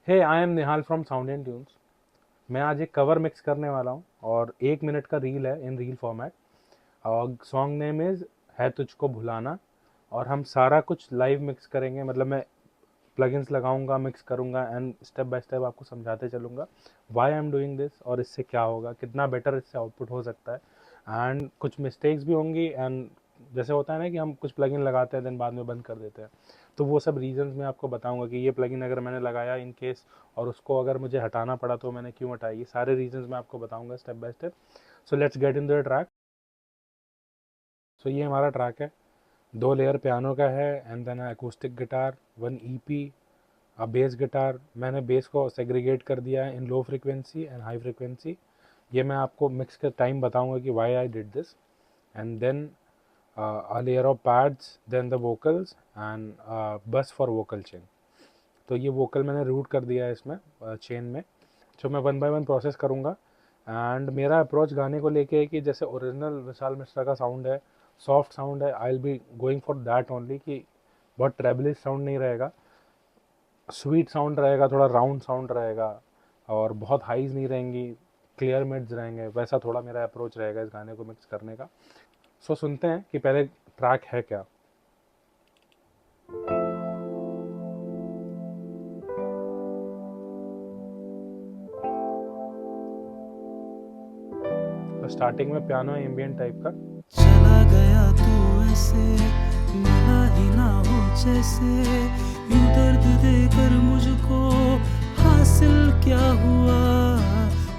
Hey I am Nihal from Sound and Tunes. मैं आज एक कवर मिक्स करने वाला हूँ और 1 मिनट का रील है इन रील फॉर्मेट। और सॉन्ग नेम इज़ है तुझको भुलाना। और हम सारा कुछ लाइव मिक्स करेंगे, मतलब मैं प्लगइन्स लगाऊंगा, मिक्स करूंगा एंड स्टेप बाय स्टेप आपको समझाते चलूंगा why I am doing this और इससे क्या होगा, कितना बेटर इससे आउटपुट हो सकता है। एंड कुछ मिस्टेक्स भी होंगी एंड जैसे होता है ना कि हम कुछ प्लगइन लगाते हैं देन बाद में बंद कर देते हैं, तो वो सब रीजंस मैं आपको बताऊंगा कि ये प्लगइन अगर मैंने लगाया इन केस और उसको अगर मुझे हटाना पड़ा तो मैंने क्यों हटाई, ये सारे रीजंस मैं आपको बताऊंगा step by step. So let's get in the track. So ये हमारा ट्रैक है, 2 लेयर पियानो का है and then acoustic guitar, 1 EP, अब बेस गिटार। मैंने बेस को सेग्रीगेट कर दिया है in low frequency and high frequency. ये मैं आपको मिक्स के टाइम बताऊंगा कि why I did this. And then a layer of pads, then the vocals and bus for vocal chain। तो ये वोकल मैंने रूट कर दिया है इसमें चेन में। जो मैं वन बाय वन प्रोसेस करूँगा। एंड मेरा अप्रोच गाने को लेके है कि जैसे ओरिजिनल विशाल मिश्रा का साउंड है, सॉफ्ट साउंड है, I will be going for that only, कि बहुत ट्रेबलिश साउंड नहीं रहेगा, स्वीट साउंड रहेगा, थोड़ा राउंड साउंड रहेगा और बहुत हाईज नहीं रहेंगी, क्लियर मिड्स रहेंगे। वैसा थोड़ा मेरा अप्रोच रहेगा इस गाने को मिक्स करने का। सो सुनते हैं कि पहले ट्रैक है क्या। तो स्टार्टिंग में पियानो एम्बिएंट टाइप का। चला गया तू ऐसे, मिला ही ना हो जैसे, यूं दर्द देकर मुझको हासिल क्या हुआ।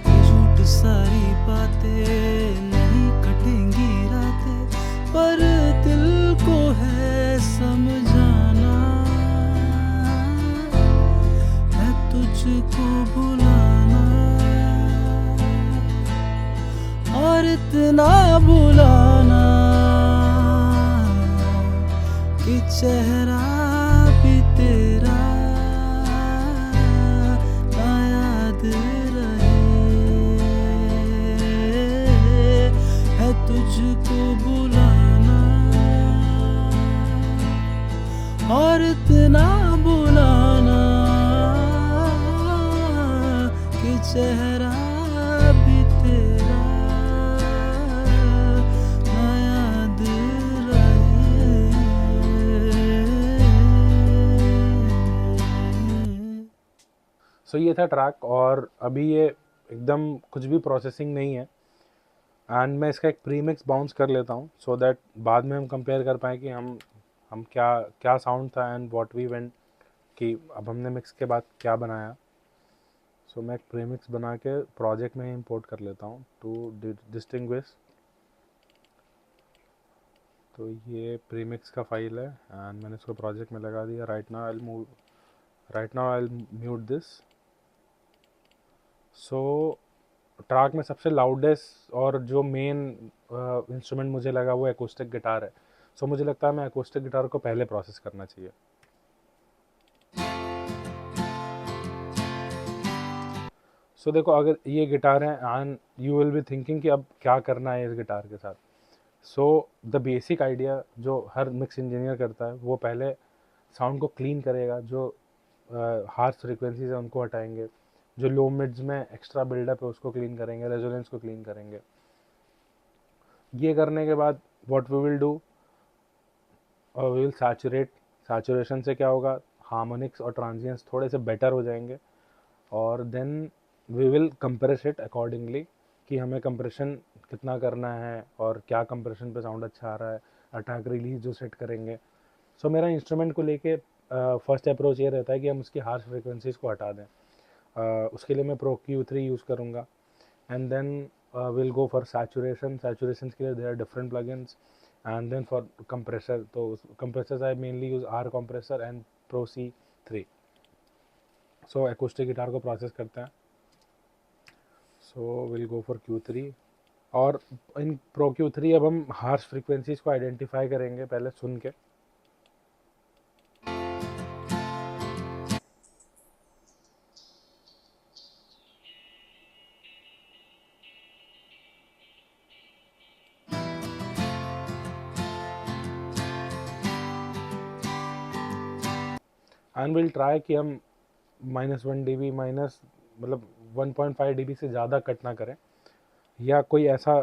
ये झूठ सारी बातें नहीं कटेंगी रातें, पर दिल को है समझाना है तुझको बुलाना, और इतना बुलाना कि चेहरा भी तेरा ना याद रहे, है तुझको बुलाना, और इतना बुलाना कि चेहरा भी तेरा ना याद रहे। सो ये था ट्रैक और अभी ये एकदम कुछ भी प्रोसेसिंग नहीं है। एंड मैं इसका एक प्रीमिक्स बाउंस कर लेता हूँ सो दैट बाद में हम कंपेयर कर पाएँ कि हम क्या क्या साउंड था एंड व्हाट वी वेंट, कि अब हमने मिक्स के बाद क्या बनाया। सो मैं एक प्रीमिक्स बना के प्रोजेक्ट में इंपोर्ट कर लेता हूँ टू डिस्टिंग्विश। तो ये प्रीमिक्स का फाइल है एंड मैंने इसको प्रोजेक्ट में लगा दिया। Right now I mute this. So track में सबसे लाउडेस्ट और जो मेन इंस्ट्रूमेंट मुझे लगा वो एकोस्टिक गिटार है। सो मुझे लगता है मैं एकोस्टिक गिटार को पहले प्रोसेस करना चाहिए। सो देखो, अगर ये गिटार है and you will be thinking कि अब क्या करना है इस गिटार के साथ। सो द बेसिक आइडिया जो हर मिक्स इंजीनियर करता है वो पहले साउंड को क्लीन करेगा, जो हार्श फ्रिक्वेंसीज है उनको हटाएंगे, जो लो मिड्स में एक्स्ट्रा बिल्डअप है उसको क्लीन करेंगे, रेजोनेंस को क्लीन करेंगे। ये करने के बाद what we will do, we will saturate. Saturation से क्या होगा, हार्मोनिक्स और ट्रांजिएंट्स थोड़े से बेटर हो जाएंगे और then we will compress it accordingly, कि हमें कंप्रेशन कितना करना है और क्या कंप्रेशन पे साउंड अच्छा आ रहा है, अटैक रिलीज जो सेट करेंगे। सो मेरा इंस्ट्रूमेंट को लेके फर्स्ट अप्रोच ये रहता है कि हम उसकी हार्श फ्रिक्वेंसीज को हटा दें। उसके लिए मैं प्रो Q3 यूज़ करूँगा and then will go for saturation. Saturation के लिए there are different plugins and then for compressor, तो compressors I mainly use R compressor and pro C3। So acoustic guitar को प्रोसेस करते हैं। So will go for Q3 और in pro Q3 अब हम harsh frequencies को identify करेंगे पहले सुन के। एंड विल ट्राई कि हम -1 dB माइनस मतलब 1.5 dB से ज़्यादा कट ना करें, या कोई ऐसा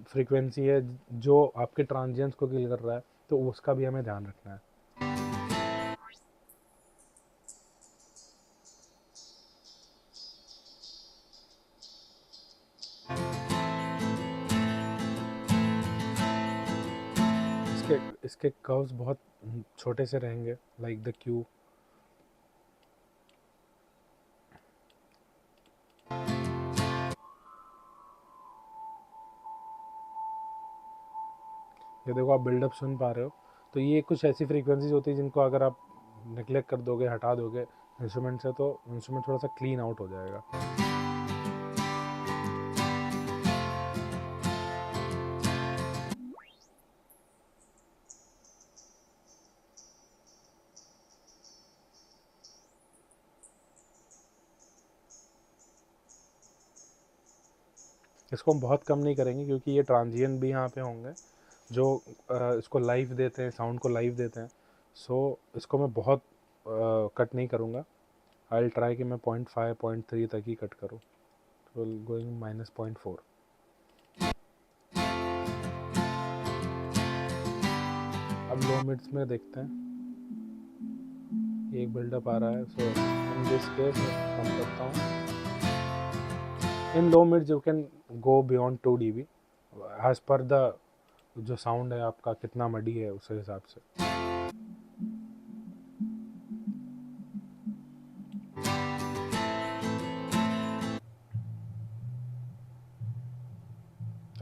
फ्रीक्वेंसी है जो आपके ट्रांजिएंट्स को किल कर रहा है, तो उसका भी हमें ध्यान रखना है। इसके कर्व्स बहुत छोटे से रहेंगे, लाइक द क्यू। ये देखो आप बिल्डअप सुन पा रहे हो, तो ये कुछ ऐसी फ्रीक्वेंसीज होती है जिनको अगर आप नेग्लेक्ट कर दोगे, हटा दोगे इंस्ट्रूमेंट से, तो इंस्ट्रूमेंट थोड़ा सा क्लीन आउट हो जाएगा। इसको हम बहुत कम नहीं करेंगे क्योंकि ये ट्रांजिएंट भी यहाँ पे होंगे जो इसको लाइव देते हैं, साउंड को लाइव देते हैं। सो इसको मैं बहुत कट नहीं करूँगा। आई विल ट्राई कि मैं 0.5 0.3 तक ही कट करूँ, तो गोइंग -0.4। अब लो मिड्स में देखते हैं, एक बिल्डअप आ रहा है। सो इन दिस केस मैं कम करता हूँ। In low mids you can go beyond 2 dB edge पर द जो साउंड है आपका कितना मडी है उस हिसाब से।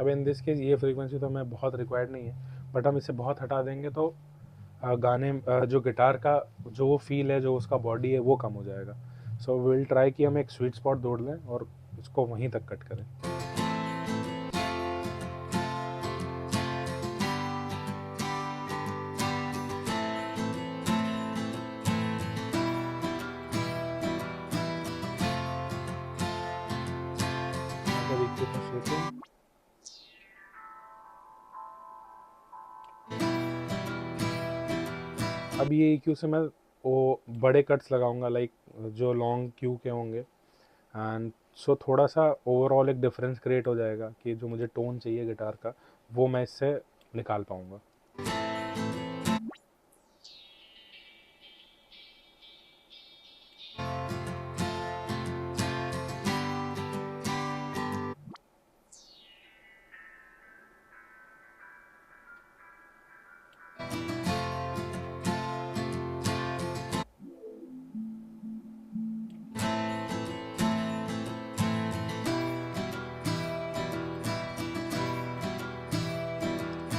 अब इन दिस केस ये फ्रीक्वेंसी तो हमें बहुत रिक्वायर्ड नहीं है, बट हम इसे बहुत हटा देंगे तो गाने जो गिटार का जो वो फील है, जो उसका बॉडी है, वो कम हो जाएगा। सो विल ट्राई कि हम एक स्वीट स्पॉट ढूंढ लें और इसको वहीं तक कट करें। अब ये EQ से मैं वो बड़े कट्स लगाऊंगा, लाइक जो लॉन्ग क्यू के होंगे, एंड सो थोड़ा सा ओवरऑल एक डिफरेंस क्रिएट हो जाएगा कि जो मुझे टोन चाहिए गिटार का वो मैं इससे निकाल पाऊंगा।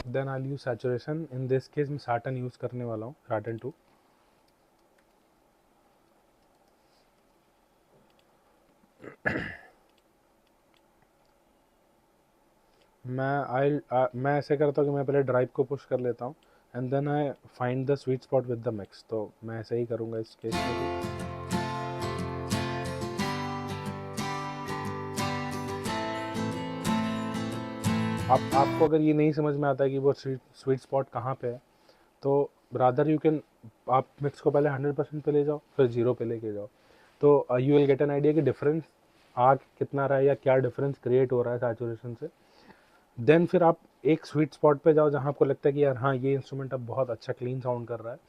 Then I use saturation. In this case मैं साटन यूज करने वाला हूँ, साटन 2। मैं ऐसे करता हूँ कि मैं पहले ड्राइव को पुश कर लेता हूँ and then I find the sweet spot with the mix. तो मैं ऐसे ही करूँगा इस केस में भी। आपको अगर ये नहीं समझ में आता है कि वो स्वीट स्पॉट कहाँ पे है, तो रादर यू कैन, आप मिक्स को पहले 100% पे ले जाओ, फिर 0 पे लेके जाओ, तो you will get an idea कि डिफरेंस आ कितना रहा है या क्या डिफरेंस क्रिएट हो रहा है सैचुरेशन से। देन फिर आप एक स्वीट स्पॉट पे जाओ जहाँ आपको लगता है कि यार हाँ ये इंस्ट्रूमेंट अब बहुत अच्छा क्लीन साउंड कर रहा है,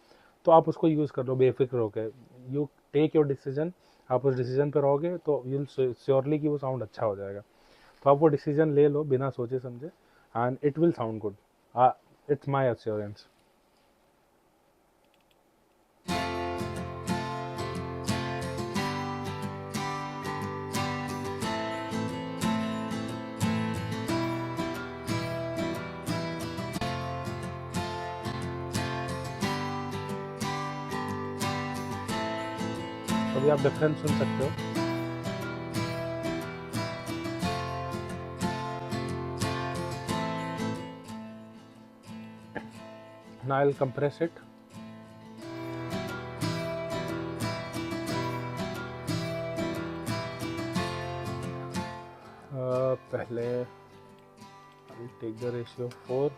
तो आप उसको यूज़ कर लो बेफिक्र होकर। यू टेक योर डिसीजन, आप उस डिसीजन पर रहोगे तो यू विल श्योरली कि वो साउंड अच्छा हो जाएगा। तो आप वो डिसीजन ले लो बिना सोचे समझे, and it will sound good. It's my assurance. अभी आप डिफरेंस सुन सकते हो। Now I'll compress it. पहले I'll take the ratio 4.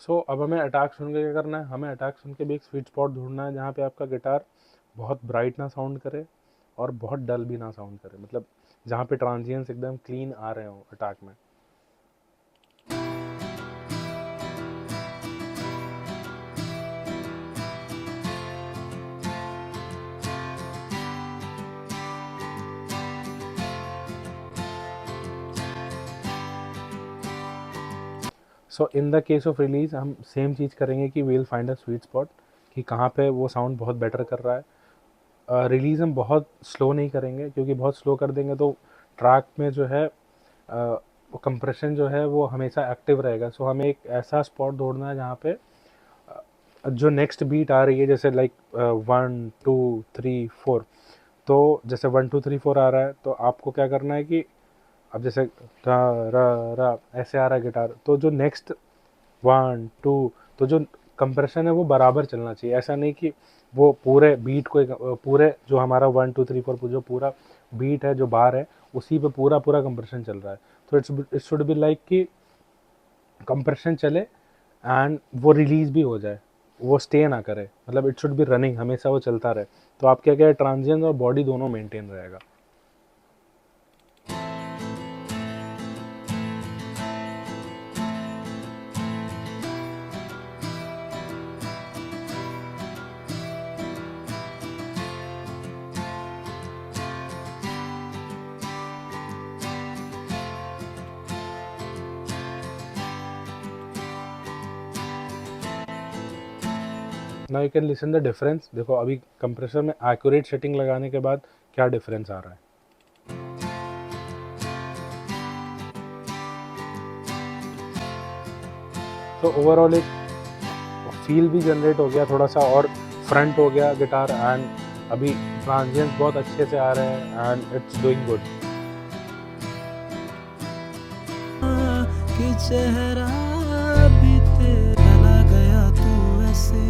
सो अब हमें अटैक सुन के क्या करना है, हमें अटैक सुन के भी एक स्वीट स्पॉट ढूंढना है जहाँ पे आपका गिटार बहुत ब्राइट ना साउंड करे और बहुत डल भी ना साउंड करे, मतलब जहाँ पे ट्रांजिएंट्स एकदम क्लीन आ रहे हो अटैक में। So in the case of release हम सेम चीज़ करेंगे कि we'll find a sweet spot कि कहाँ पे वो साउंड बहुत बेटर कर रहा है। रिलीज हम बहुत स्लो नहीं करेंगे क्योंकि बहुत स्लो कर देंगे तो ट्रैक में जो है वो कंप्रेशन जो है वो हमेशा एक्टिव रहेगा। सो हमें एक ऐसा स्पॉट ढूंढना है जहाँ पे जो नेक्स्ट बीट आ रही है, जैसे लाइक 1 2 3 4, तो जैसे 1 2 3 4 आ रहा है तो आपको क्या करना है कि अब जैसे रा रा रा ऐसे आ रहा है गिटार, तो जो नेक्स्ट 1 2, तो जो कंप्रेशन है वो बराबर चलना चाहिए। ऐसा नहीं कि वो पूरे बीट को पूरे जो हमारा 1 2 3 4 जो पूरा बीट है जो बार है उसी पे पूरा पूरा कंप्रेशन चल रहा है। तो इट शुड बी लाइक कि कंप्रेशन चले एंड वो रिलीज भी हो जाए, वो स्टे ना करे, मतलब इट शुड बी रनिंग, हमेशा वो चलता रहे। तो आप क्या क्या ट्रांजिएंट और बॉडी दोनों मेंटेन रहेगा। Now you can listen the difference. देखो अभी कंप्रेसर में एक्यूरेट सेटिंग लगाने के बाद क्या डिफरेंस आ रहा है। तो ओवरऑल एक फील भी जनरेट हो गया थोड़ा सा और फ्रंट हो गया गिटार, एंड अभी ट्रांजिएंट्स बहुत अच्छे से आ रहे हैं एंड इट्स डूइंग गुड। कि चेहरा भी तेरा चला गया तू ऐसे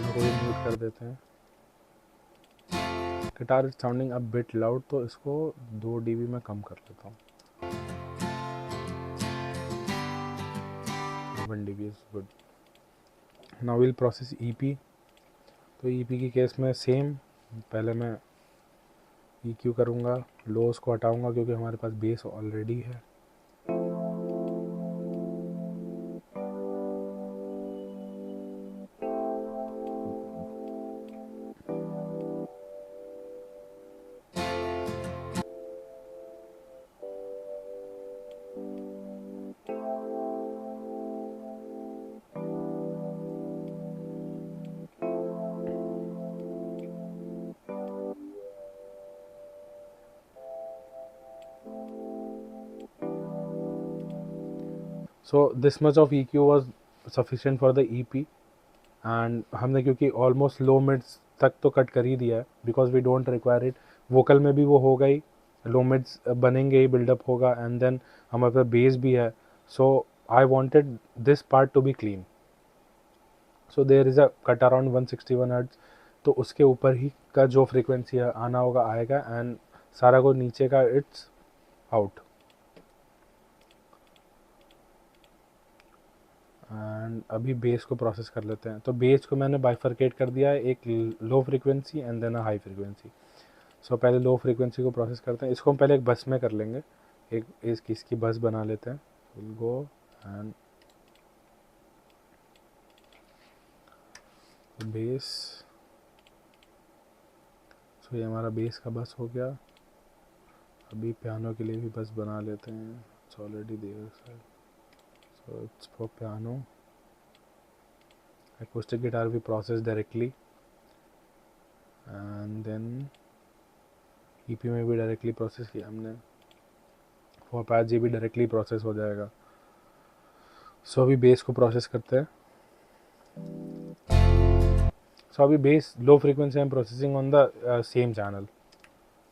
को भी म्यूट कर देते हैं। Guitar is sounding a bit loud, तो इसको 2 dB में कम कर लेता हूँ। 1 dB is good. Now will process EP। तो EP की केस में सेम, पहले मैं EQ करूँगा, लोस को हटाऊँगा क्योंकि हमारे पास बेस ऑलरेडी है। So this much of EQ was sufficient for the EP, and हमने क्योंकि ऑलमोस्ट लो मिड्स तक तो कट कर ही दिया है because we don't require it. Vocal में भी वो हो गई, लो मिड्स बनेंगे ही, बिल्डअप होगा, एंड देन हमारे पास बेस भी है। So I wanted this part to be clean, so there is a cut around 161 hertz, तो उसके ऊपर ही का जो फ्रीक्वेंसी आना होगा आएगा, एंड सारा को नीचे का इट्स आउट। एंड अभी बेस को प्रोसेस कर लेते हैं। तो बेस को मैंने बाइफरकेट कर दिया है, एक low frequency and then a high frequency. So पहले लो फ्रीक्वेंसी को प्रोसेस करते हैं। इसको हम पहले एक बस में कर लेंगे, एक इसकी बस बना लेते हैं। Will go and bass. So ये हमारा बेस का बस हो गया। अभी पियानो के लिए भी बस बना लेते हैं, it's already there. So it's for piano. Acoustic guitar we process directly, and then EP में भी डायरेक्टली प्रोसेस किया हमने। for Apache भी डायरेक्टली प्रोसेस हो जाएगा। सो अभी बेस को प्रोसेस करते हैं। सो अभी बेस लो फ्रीक्वेंसी हम processing on the same channel,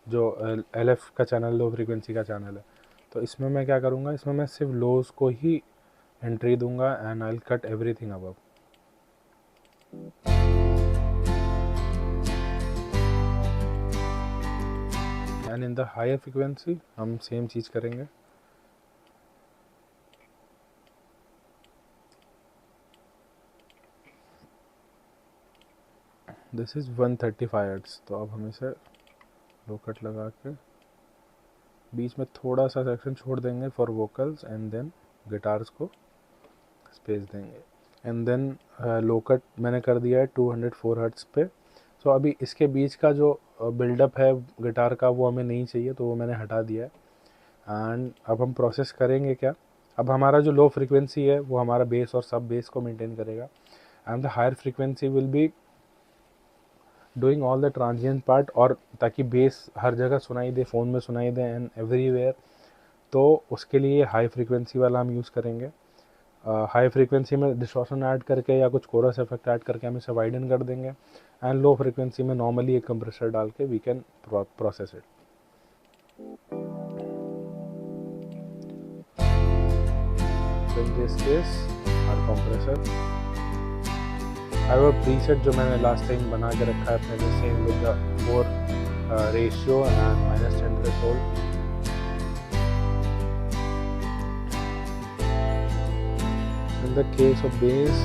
जो LF का चैनल लो फ्रीक्वेंसी का चैनल है। तो इसमें मैं क्या करूँगा, इसमें मैं सिर्फ लोज को ही एंट्री दूंगा and I will cut everything above. And the higher frequency हम सेम चीज़ करेंगे. This is 135 hertz. तो अब हम इसे लो कट लगा के बीच में थोड़ा सा सेक्शन छोड़ देंगे for vocals and then guitars को स्पेस देंगे. एंड देन लो कट मैंने कर दिया है 204 हर्ट्ज़ पे. सो अभी इसके बीच का जो बिल्डअप है गिटार का वो हमें नहीं चाहिए, तो वो मैंने हटा दिया है. एंड अब हम प्रोसेस करेंगे क्या, अब हमारा जो लो फ्रिक्वेंसी है वो हमारा बेस और सब बेस को मेंटेन करेगा, and the higher frequency will be doing all the transient part, और ताकि बेस हर जगह सुनाई दे, फ़ोन में सुनाई दे एंड एवरीवेयर. तो उसके लिए हाई फ्रिक्वेंसी वाला हम यूज़ करेंगे. हाई फ्रिक्वेंसी में डिस्टॉर्शन ऐड करके या कुछ कोरस इफेक्ट ऐड करके हम इसे वाइडन कर देंगे, एंड लो फ्रिक्वेंसी में नॉर्मली एक कंप्रेसर डाल के we can process it. In this case our compressor, I have a preset जो मैंने लास्ट टाइम बना के रखा है अपने लिए, same with the 4 ratio and -10 threshold. In the case of bass,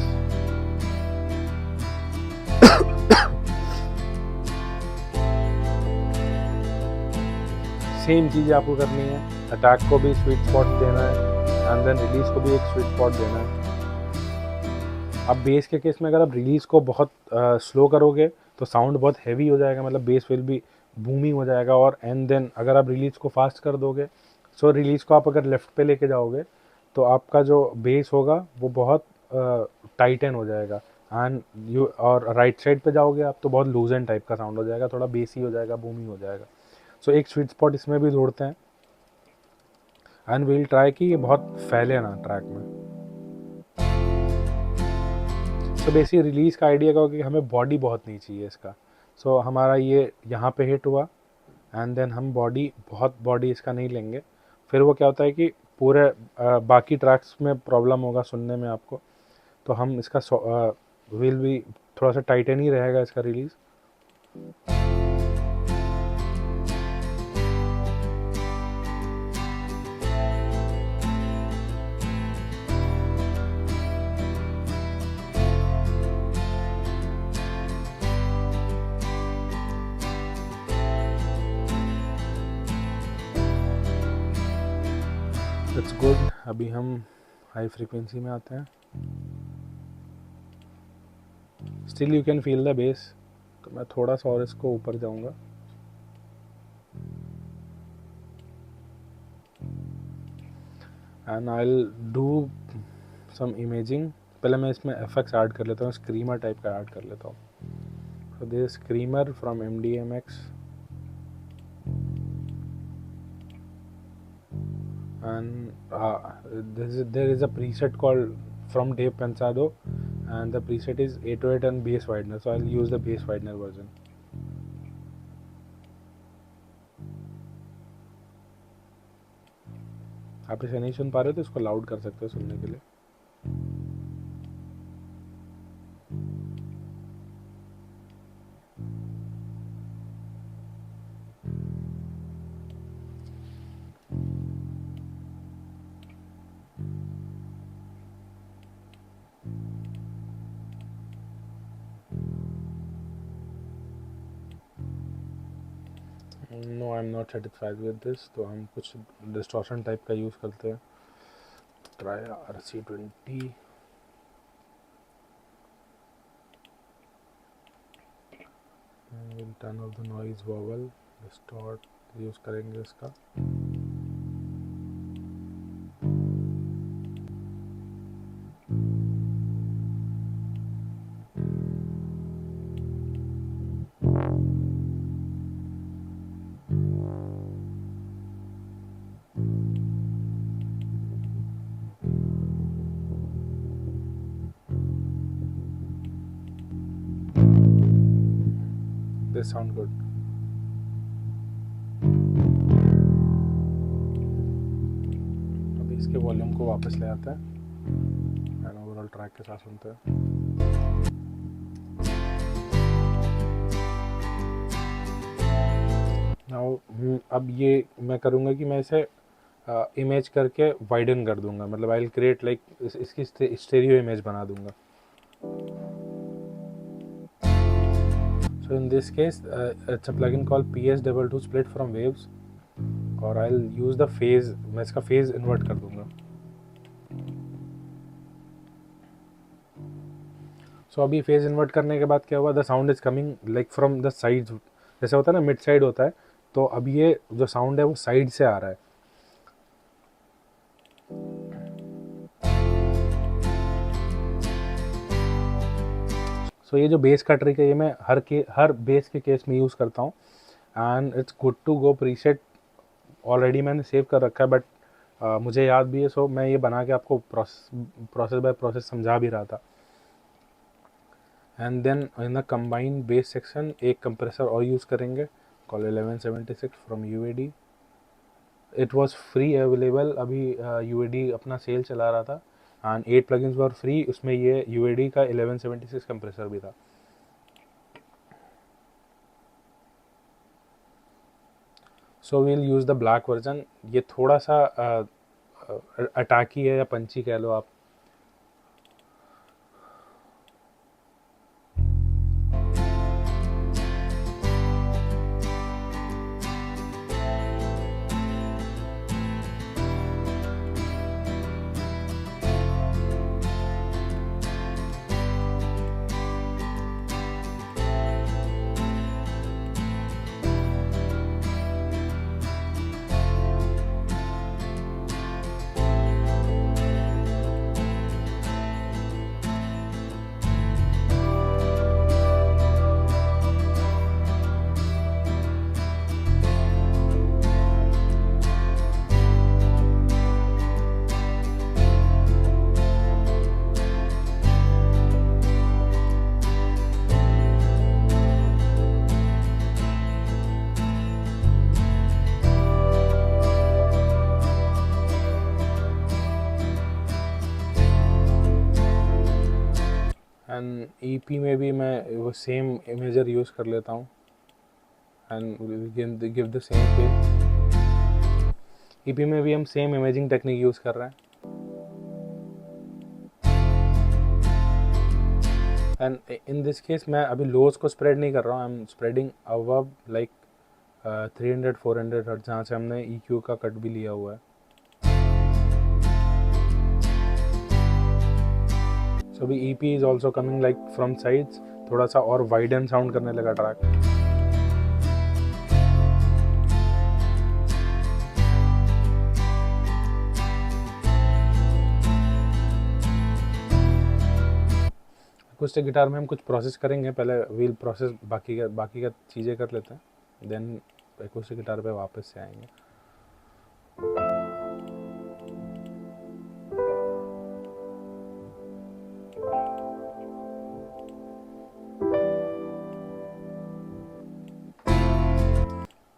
same चीज़ आपको करनी है. अटैक को भी स्वीट स्पॉट देना है एंड देन रिलीज को भी एक स्वीट स्पॉट देना है. अब बेस के केस में अगर आप रिलीज को बहुत स्लो करोगे तो साउंड बहुत हैवी हो जाएगा, मतलब बेस विल भी बूमी हो जाएगा. और एंड देन अगर आप रिलीज को फास्ट कर दोगे, सो रिलीज को आप अगर लेफ्ट पे लेके जाओगे तो आपका जो बेस होगा वो बहुत टाइटन हो जाएगा. एंड यू और राइट साइड पे जाओगे आप तो बहुत लूजन टाइप का साउंड हो जाएगा, थोड़ा बेसी हो जाएगा, बूमी हो जाएगा. सो एक स्वीट स्पॉट इसमें भी ढूंढते हैं, एंड वील ट्राई कि ये बहुत फैले ना ट्रैक में. सो बेसिक रिलीज का आइडिया क्या होगा कि हमें बॉडी बहुत नहीं चाहिए इसका. सो हमारा ये यहाँ पे हिट हुआ एंड देन हम बहुत बॉडी इसका नहीं लेंगे. फिर वो क्या होता है कि पूरे बाकी ट्रैक्स में प्रॉब्लम होगा सुनने में आपको, तो हम इसका विल भी थोड़ा सा टाइटन ही रहेगा इसका रिलीज. It's good. अभी हम हाई फ्रीक्वेंसी में आते हैं. Still you can feel the bass, तो मैं थोड़ा सा और इसको ऊपर जाऊंगा. And I will do some imaging. पहले मैं इसमें एफेक्ट्स ऐड कर लेता हूँ, स्क्रीमर टाइप का ऐड कर लेता हूँ. So this screamer from MDMX, and there is a preset called from Dave Pensado, and the preset is 808 and bass widener, so I'll use the bass widener version. आप इसे नहीं सुन पा रहे हो तो इसको लाउड कर सकते हो सुनने के लिए. No, I am not satisfied with this, तो हम कुछ डिस्टॉर्शन टाइप का यूज़ करते हैं. Try RC20. Turn off the noise wobble, distort use करेंगे इसका. This sound good. अभी इसके वॉल्यूम को वापस ले आते हैं एंड ओवरऑल ट्रैक के साथ सुनते हैं. Now नाउ अब ये मैं करूँगा कि मैं इसे इमेज करके वाइडन कर दूंगा, मतलब आई विल क्रिएट लाइक इसकी स्टेरियो इमेज बना दूंगा. So in this case, it's a plugin called PS22 split from waves, और I'll use the phase, मैं इसका phase invert कर दूंगा. So अभी phase invert करने के बाद क्या हुआ, the sound is coming like from the sides, जैसे होता है ना mid side होता है, तो अब ये जो sound है वो side से आ रहा है. सो ये जो बेस का ट्रिक है ये मैं हर बेस के केस में यूज़ करता हूँ, and it's good to go. Preset already मैंने सेव कर रखा है, बट मुझे याद भी है, सो मैं ये बना के आपको प्रोसेस बाय प्रोसेस समझा भी रहा था. And then in the combined bass section एक कंप्रेसर और यूज़ करेंगे call 1176 from UAD. It was free available, अभी यूएडी अपना सेल चला रहा था, एंड 8 प्लगइन्स वर फ्री, उसमें ये यूएडी का 1176 कंप्रेसर भी था. So we'll use the black version. ये थोड़ा सा अटैकी है या पंची कह लो आप. एंड ईपी में भी मैं वो सेम इमेजर यूज़ कर लेता हूँ, एंड गिव द सेम पे. ईपी में भी हम सेम इमेजिंग टेक्निक यूज़ कर रहे हैं. एंड इन दिस केस मैं अभी लोज को स्प्रेड नहीं कर रहा हूँ, I am spreading above like 300-400 hertz, जहाँ से हमने EQ का कट भी लिया हुआ है. सो अभी EP is also coming like from sides, थोड़ा सा और वाइडन साउंड करने लगा ट्रैक. अकॉस्टिक गिटार में हम कुछ प्रोसेस करेंगे, पहले व्हील प्रोसेस बाकी का चीज़ें कर लेते हैं, देन अकॉस्टिक गिटार पे वापस से आएंगे.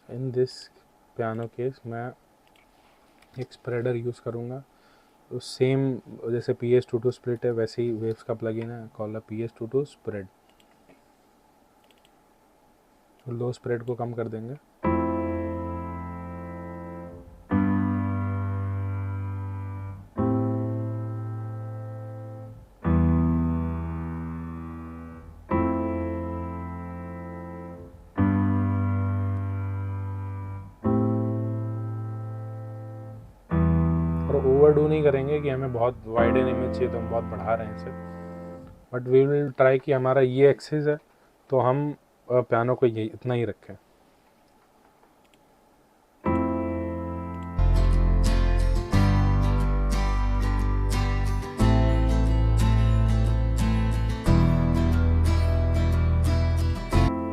इन दिस पियानो केस मैं एक स्प्रेडर यूज़ करूँगा. सेम जैसे PS22 स्प्लिट है वैसे ही वेव्स का प्लगइन है कॉल्ड PS22 स्प्रेड. लो स्प्रेड को कम कर देंगे. ओवरडू नहीं करेंगे कि हमें बहुत वाइडन इमेज चाहिए तो हम बहुत बढ़ा रहे हैं इसे, बट वी विल ट्राई कि हमारा ये एक्सिस है तो हम पियानो को ये इतना ही रखें.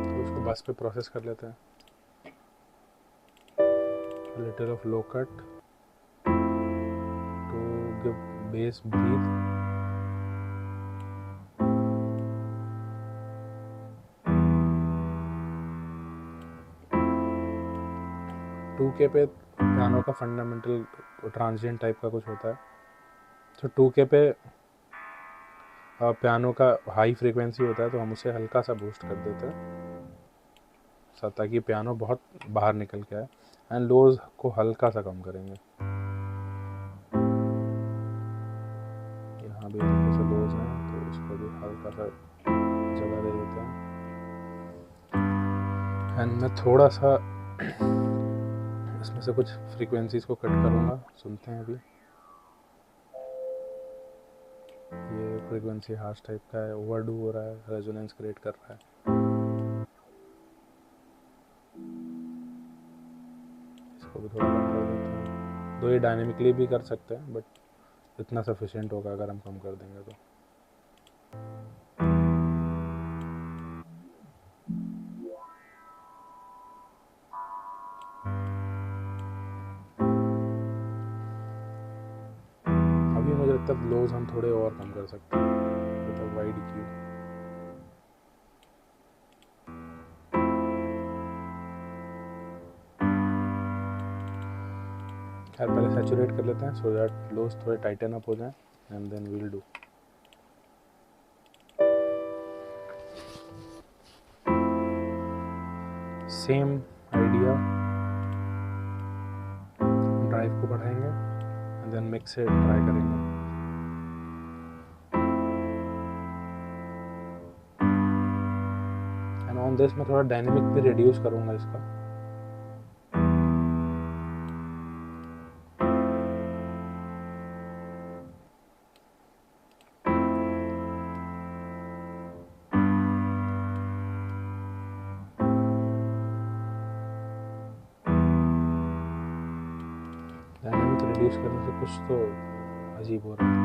तो उसको बस पे प्रोसेस कर लेते हैं. Little of low cut give bass breathe. Two के पे पियानो का फंडामेंटल ट्रांजिएंट टाइप का कुछ होता है, तो 2K पे पियानो का हाई फ्रीक्वेंसी होता है तो हम उसे हल्का सा बूस्ट कर देते हैं. ताकि पियानो बहुत बाहर निकल के आए। एंड लोज को हल्का सा कम करेंगे, यहाँ भी हल्के से लोज हैं तो इसको भी हल्का सा जगह दे देते हैं। एंड मैं थोड़ा सा इसमें से कुछ फ्रीक्वेंसीज को कट करूँगा, सुनते हैं अभी। ये फ्रीक्वेंसी हार्श टाइप का है, ओवरडू हो रहा है, रेजोनेंस क्रिएट कर रहा है। इसको भी थोड़ा कम कर देते हैं। तो ये डायनेमिकली भी कर सकते हैं बट इतना सफिशिएंट होगा अगर हम कम कर देंगे तो। अभी मुझे लगता है लोज हम थोड़े और कम कर सकते हैं विद वाइड EQ। खैर पहले सैचुरेट कर लेते हैं सो दैट लोज थोड़े टाइटन अप हो जाएं and then we'll do. Same idea, drive को बढ़ाएंगे एंड देन मिक्स से ट्राई करेंगे। एंड ऑन दिस मैं थोड़ा डायनेमिक भी रिड्यूस करूंगा इसका। डायनेमिक रिड्यूस करने से कुछ तो अजीब हो रहा है।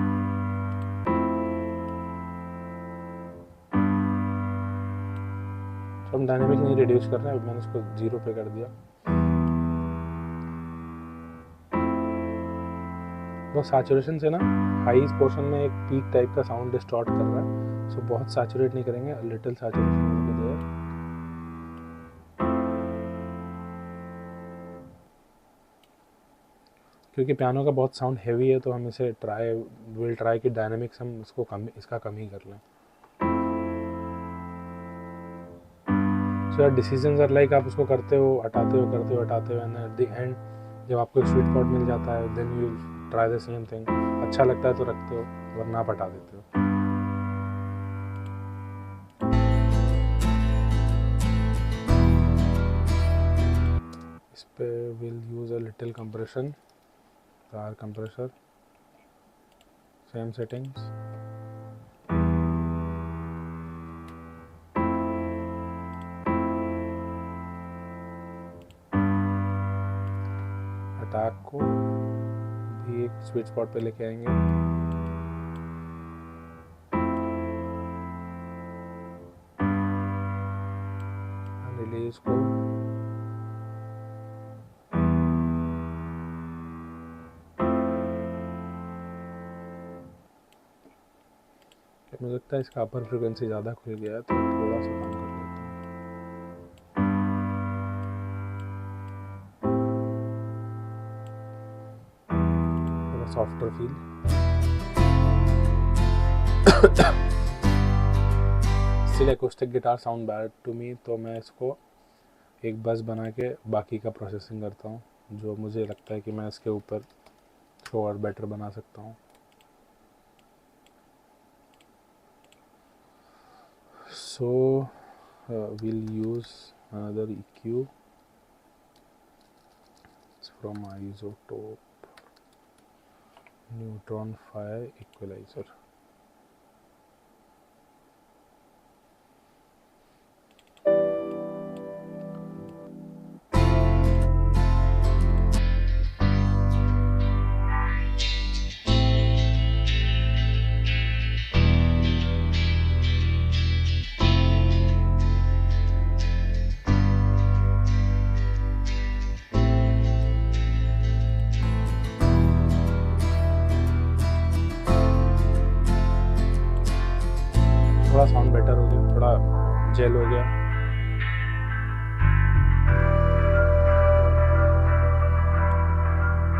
हम डायनेमिक नहीं रिड्यूस कर रहे हैं, मैंने इसको 0 पे कर दिया। बहुत सैचुरेशन से ना हाई पोर्शन में एक पीक टाइप का साउंड डिस्टॉर्ट कर रहा है, सो बहुत सैचुरेट नहीं करेंगे, लिटिल सैचुरेशन देयर। क्योंकि पियानो का बहुत साउंड हैवी है तो हम इसे विल ट्राई कि डायनेमिक्स हम इसको इसका कम ही कर लें। सो डिसीजंस आर लाइक आप उसको करते हो हटाते हो, करते हो हटाते हो, एंड एट द एंड जब आपको एक स्वीट स्पॉट मिल जाता है then you try the same thing. अच्छा लगता है तो रखते हो वरना आप हटा देते हो। इस पे will use a little compression, car compressor, same settings. Attack को भी एक स्वीट स्पॉट पे लेके आएंगे। रिलीज को मुझे लगता है इसका अपर फ्रीक्वेंसी ज़्यादा खुल गया है तो थोड़ा सा कम कर लेते हैं, थोड़ा softer feel. Still acoustic guitar sound bad to me, तो मैं इसको एक बस बना के बाकी का प्रोसेसिंग करता हूँ जो मुझे लगता है कि मैं इसके ऊपर थोड़ा और बेटर बना सकता हूँ। So we'll use another EQ. It's from Isotope Neutron Fire Equalizer. थोड़ा साउंड बेटर हो गया, थोड़ा जेल हो गया।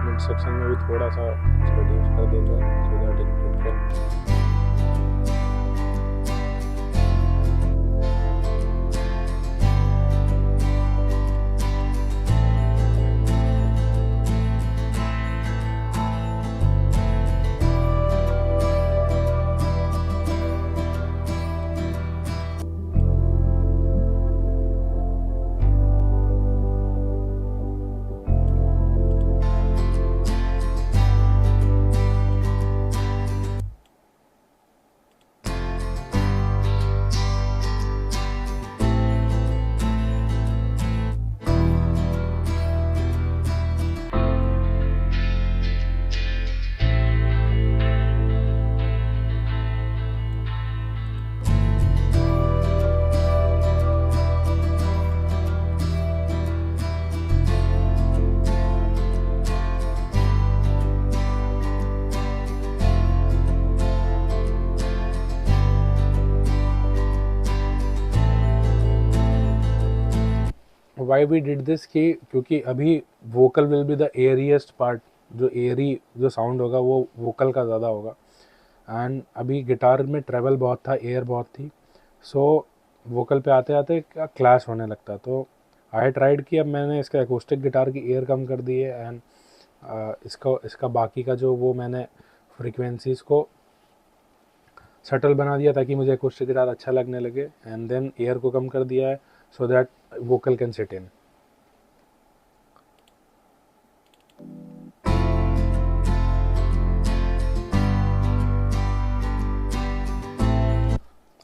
मिड सेक्शन में भी थोड़ा सा रिड्यूस कर देते हैं so that it can. Why we did this कि क्योंकि अभी vocal will be the airiest part, जो एरी जो साउंड होगा वो वोकल का ज़्यादा होगा, एंड अभी गिटार में ट्रेवल बहुत था, एयर बहुत थी, सो वोकल पे आते आते क्लैश होने लगता। तो आई ट्राइड कि अब मैंने इसका एकोस्टिक गिटार की एयर कम कर दी है, एंड इसका बाकी का जो वो मैंने फ्रीक्वेंसीज को सटल बना दिया ताकि मुझे एकोस्टिक गिटार अच्छा लगने लगे, एंड देन एयर को कम कर दिया है so that vocal can sit in.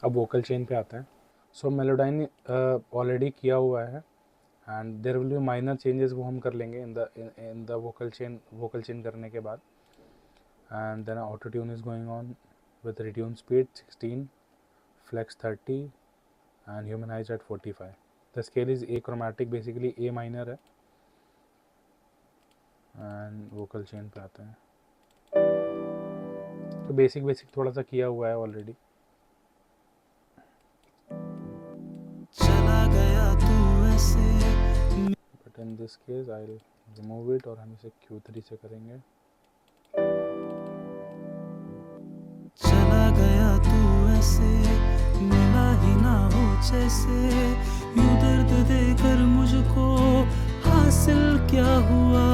अब वोकल चेन पे आते हैं। सो मेलोडाइन ऑलरेडी किया हुआ है, and there will be minor changes, वो हम कर लेंगे इन द वोकल चेन करने के बाद। And then auto tune is going on with retune speed 16, flex 30 and humanise at 45। The scale is A chromatic, basically A minor है। And vocal chain पे आते हैं, तो बेसिक थोड़ा सा किया हुआ है ऑलरेडी। चला गया तू ऐसे but in this case I will remove it, और हम इसे Q3 से करेंगे। चला गया तू ऐसे, मिला ही ना हो जैसे, यूं दर्द देकर मुझको हासिल क्या हुआ,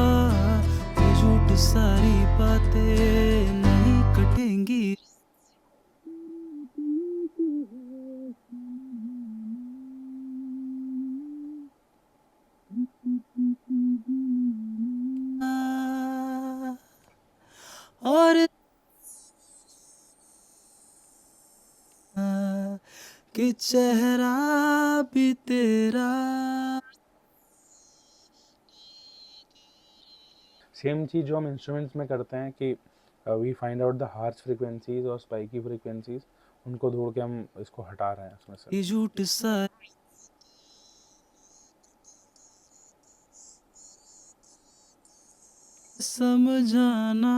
ये झूठ सारी बातें नहीं कटेंगी। और कि चेहरा भी तेरा। सेम चीज़ जो हम इंस्ट्रूमेंट्स में करते हैं कि we find out the harsh frequencies और स्पाइकी फ्रीक्वेंसीज, उनको ढूंढ के हम इसको हटा रहे हैं उसमें से। ये झूठ सा समझाना,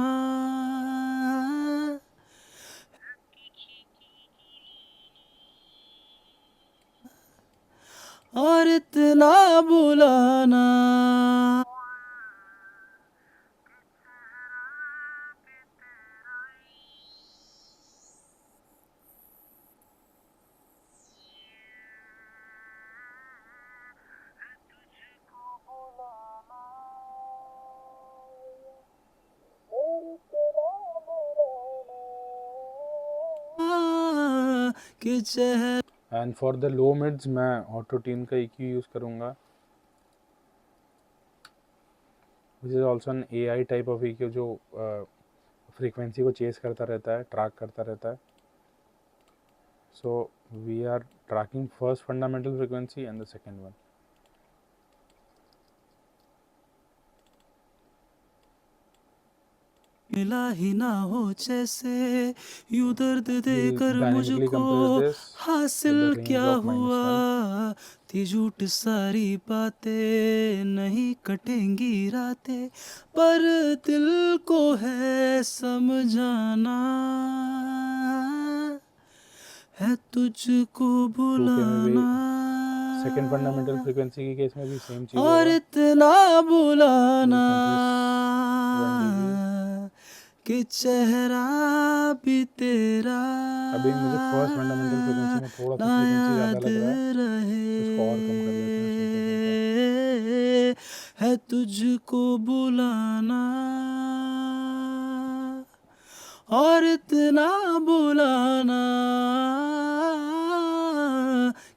और इतना बुलाना, कि चेहरा। And for the low mids मैं ऑटो ट्यून का EQ यूज़ करूँगा, which is also an AI type of EQ, जो फ्रीक्वेंसी को चेस करता रहता है, ट्रैक करता रहता है। So we are tracking first fundamental frequency and the second one. मिला ही ना हो जैसे, यूं दर्द We'll देकर dynamically मुझको compress this हासिल with the range क्या of हुआ, -5. थी झूठ सारी बातें नहीं कटेंगी रातें, पर दिल को है समझाना, है तुझको बुलाना, सेकेंड फंडामेंटल फ्रीक्वेंसी के केस में भी सेम चीज़ और होगा। इतना बुलाना, compress 1 dB. कि चेहरा भी तेरा अभी मुझे फर्स्ट फंडामेंटल फ्रीक्वेंसी में थोड़ा सा ना फ्रीक्वेंसी ज़्यादा याद लग रहा है, रहे, इसको और कम कर लेते हैं सुनते सुनते। है तुझको बुलाना, और इतना बुलाना,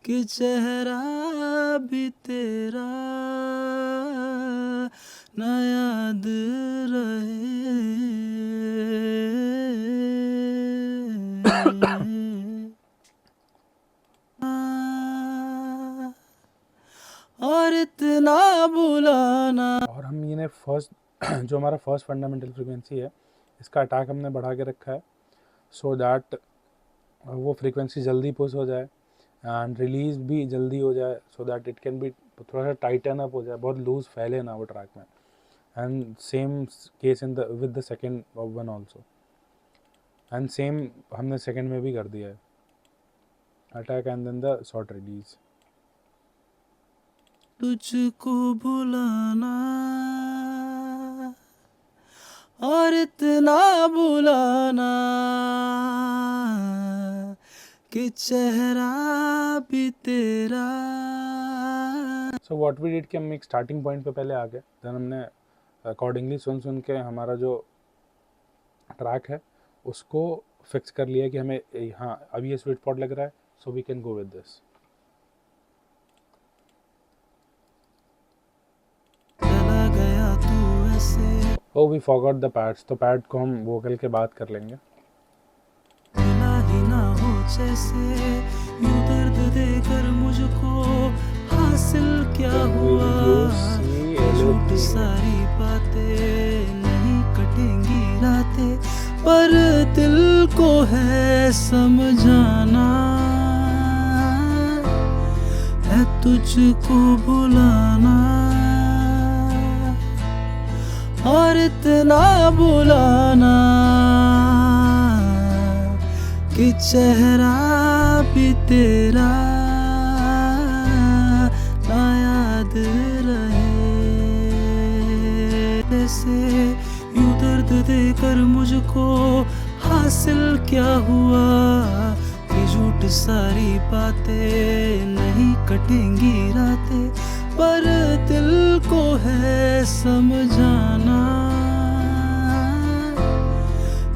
कि चेहरा भी तेरा ना याद रहे, और इतना बुलाना। और हम ये फर्स्ट जो हमारा फर्स्ट फंडामेंटल फ्रीक्वेंसी है, इसका अटैक हमने बढ़ा के रखा है सो दैट वो फ्रीक्वेंसी जल्दी पुश हो जाए एंड रिलीज भी जल्दी हो जाए, सो दैट इट कैन बी थोड़ा सा टाइटन अप हो जाए, बहुत लूज फैले ना वो ट्रैक में। And same case in the with the second one also, and same हमने सेकेंड में भी कर दिया है, attack and then the short release. तुझको भुलाना और इतना बुलाना कि चेहरा भी तेरा। सो व्हाट वी डिड कि हम एक स्टार्टिंग पॉइंट पे पहले आ गए, देन हमने अकॉर्डिंगली सुन के हमारा जो ट्रैक है उसको फिक्स कर लिया कि हमें हाँ अब ये स्वीट स्पॉट लग रहा है, so we can go with this. चला गया तू ऐसे oh we forgot the pads, तो पैड को हम वोकल के बाद कर लेंगे। मिला ही ना हो जैसे यूं दर्द देकर मुझको हासिल क्या हुआ। झूठ सारी बातें नहीं कटेंगी रातें, पर दिल को है समझाना है तुझको बुलाना और इतना बुलाना कि चेहरा भी तेरा ना याद रहे। जैसे यूं दर्द देकर मुझको हासिल क्या हुआ। ये झूठ सारी बातें नहीं कटेंगी रातें, पर दिल को है समझाना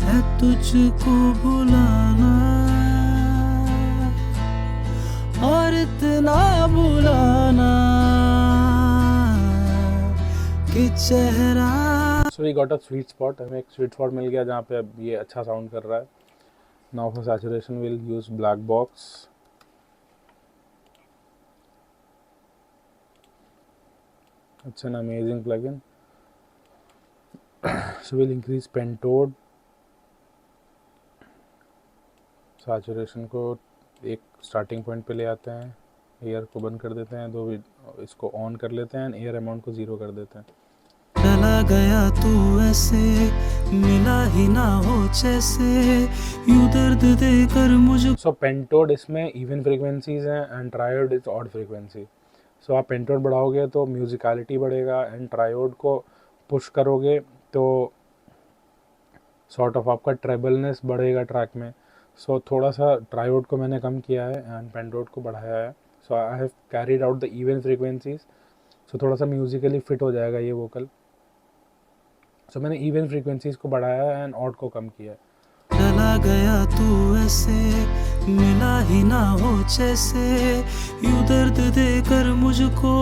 है तुझको बुलाना और इतना बुलाना कि चेहरा। So we got a sweet spot, हमें एक स्वीट स्पॉट मिल गया जहाँ पे अब ये अच्छा साउंड कर रहा है। Now for saturation will use black box. It's an amazing plugin. So we'll increase pentode, saturation को एक स्टार्टिंग पॉइंट पे ले आते हैं, एयर को बंद कर देते हैं, तो इसको ऑन कर लेते हैं, एयर अमाउंट को 0 कर देते हैं। चला गया तू ऐसे मिला ही ना हो जैसे यूं दर्द देकर मुझको। सो पेंटोड इसमें इवन फ्रीक्वेंसीज हैं and triode is odd frequency. So आप पेंटोड बढ़ाओगे तो म्यूजिकलिटी बढ़ेगा एंड ट्रायोड को पुश करोगे तो सॉर्ट ऑफ आपका ट्रेबलनेस बढ़ेगा ट्रैक में। सो थोड़ा सा ट्रायोड को मैंने कम किया है एंड पेंटोड को बढ़ाया है। So I have carried out the even frequencies, so थोड़ा सा म्यूजिकली फिट हो जाएगा ये वोकल। सो मैंने इवन फ्रीक्वेंसीज को बढ़ाया है एंड ऑड को कम किया है। चला गया तू ऐसे मिला ही ना हो जैसे यूं दर्द देकर मुझको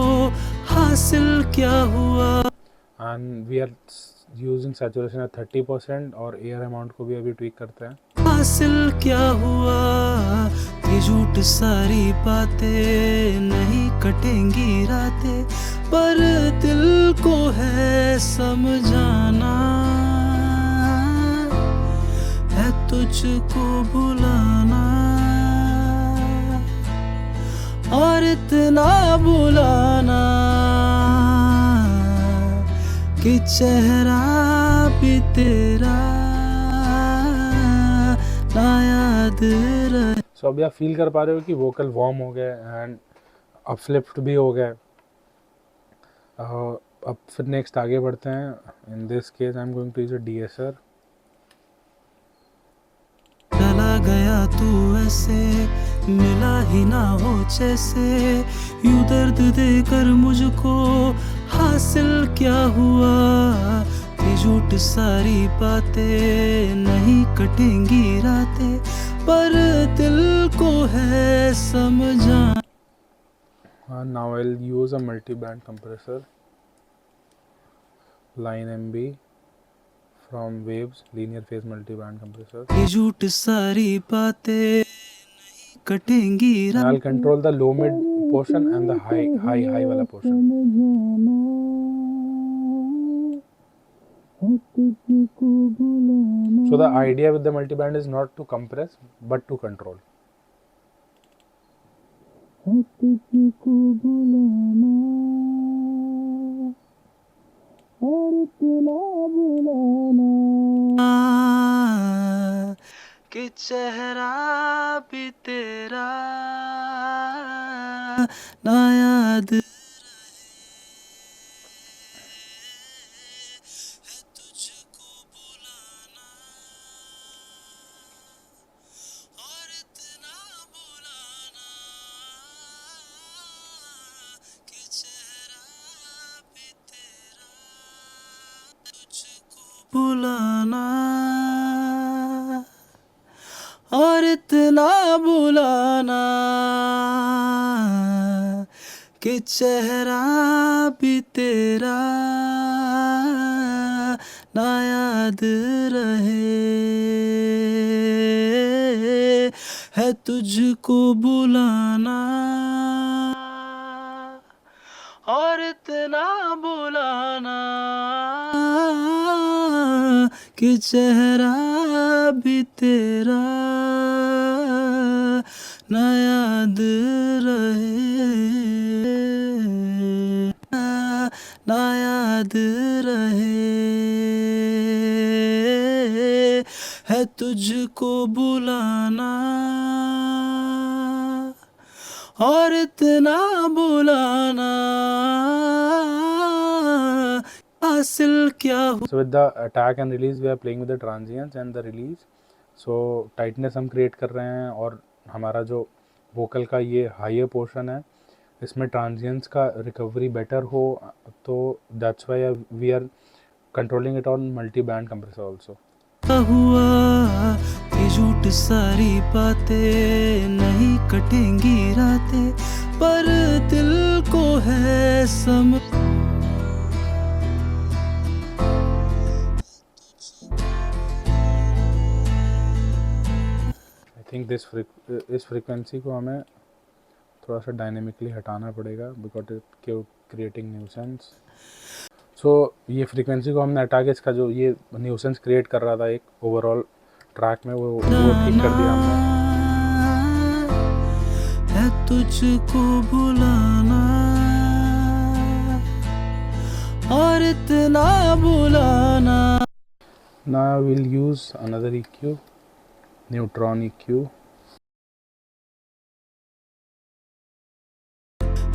हासिल क्या हुआ। And we are using saturation at 30% और एयर अमाउंट को भी अभी ट्वीक करते हैं। हासिल क्या हुआ। ये झूठ सारी बातें नहीं कटेंगी रातें, पर दिल को है समझाना है तुझको बुलाना और इतना बुलाना कि चेहरा भी तेरा ना याद रहे। सो अभी आप फील कर पा रहे हो कि वोकल वार्म हो गया एंड अपलिफ्ट भी हो गया। अब फिर नेक्स्ट आगे बढ़ते हैं। In this case I am going to use a DSR. चला गया तू ऐसे मिला ही ना हो जैसे यूं दर्द देकर मुझको हासिल क्या हुआ। ये झूठ सारी बातें नहीं कटेंगी रातें, पर दिल को है समझाना। Now I will use a multi band compressor line MB from Waves linear phase multi band compressor. ये झूठ सारी बातें नहीं कटेंगी I'll control the low mid portion and the high वाला portion. So the idea with the multi band is not to compress but to control. कि चेहरा भी तेरा ना याद इतना बुलाना कि चेहरा भी तेरा ना याद रहे, है तुझको बुलाना और इतना बुलाना कि चेहरा भी तेरा ना याद रहे, ना याद रहे, है तुझको बुलाना और इतना बुलाना हासिल क्या हो। So with the attack and release we are playing with the transients and the release. So tightness हम create कर रहे हैं और हमारा जो vocal का ये higher portion है इसमें transients का recovery better हो, तो that's why we are controlling it on multi-band compressor also. हुआ ये झूठ सारी बातें नहीं कटेंगी रातें, पर दिल को है समझ। I think इस frequency को हमें थोड़ा सा डायनेमिकली हटाना पड़ेगा बिकॉज इट क्रिएटिंग न्यूसेंस। सो ये फ्रीक्वेंसी को हमने हटा के इसका जो ये न्यूसेंस क्रिएट कर रहा था एक ओवरऑल ट्रैक में वो ठीक कर दिया हमने। है तुझको बुलाना और इतना बुलाना। Now we'll use another EQ, neutron EQ.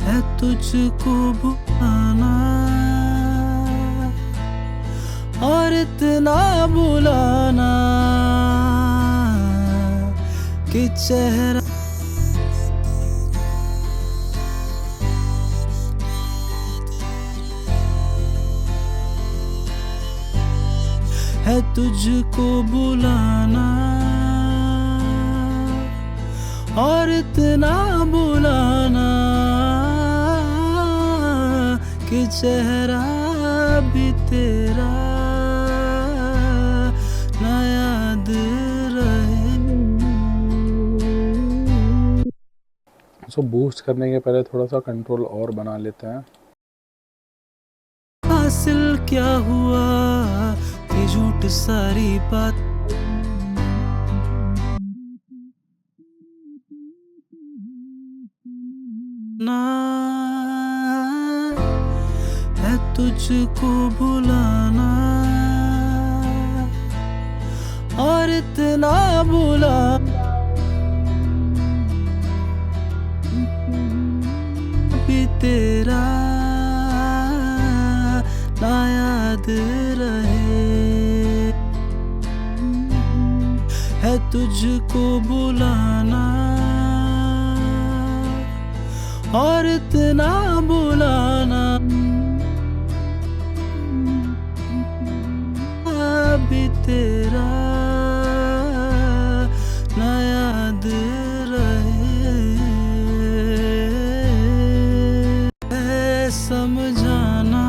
है तुझको बुलाना और इतना बुलाना कि चेहरा है तुझको बुलाना और इतना बुलाना कि चेहरा भी तेरा ना याद रहे। सो बूस्ट करने के पहले थोड़ा सा कंट्रोल और बना लेते हैं। हासिल क्या हुआ ये झूठ सारी बात ना, है तुझको बुलाना और इतना बुलाना भी तेरा ना याद रहे, है तुझको बुलाना और इतना बुलाना भी तेरा ना याद रहे, है समझाना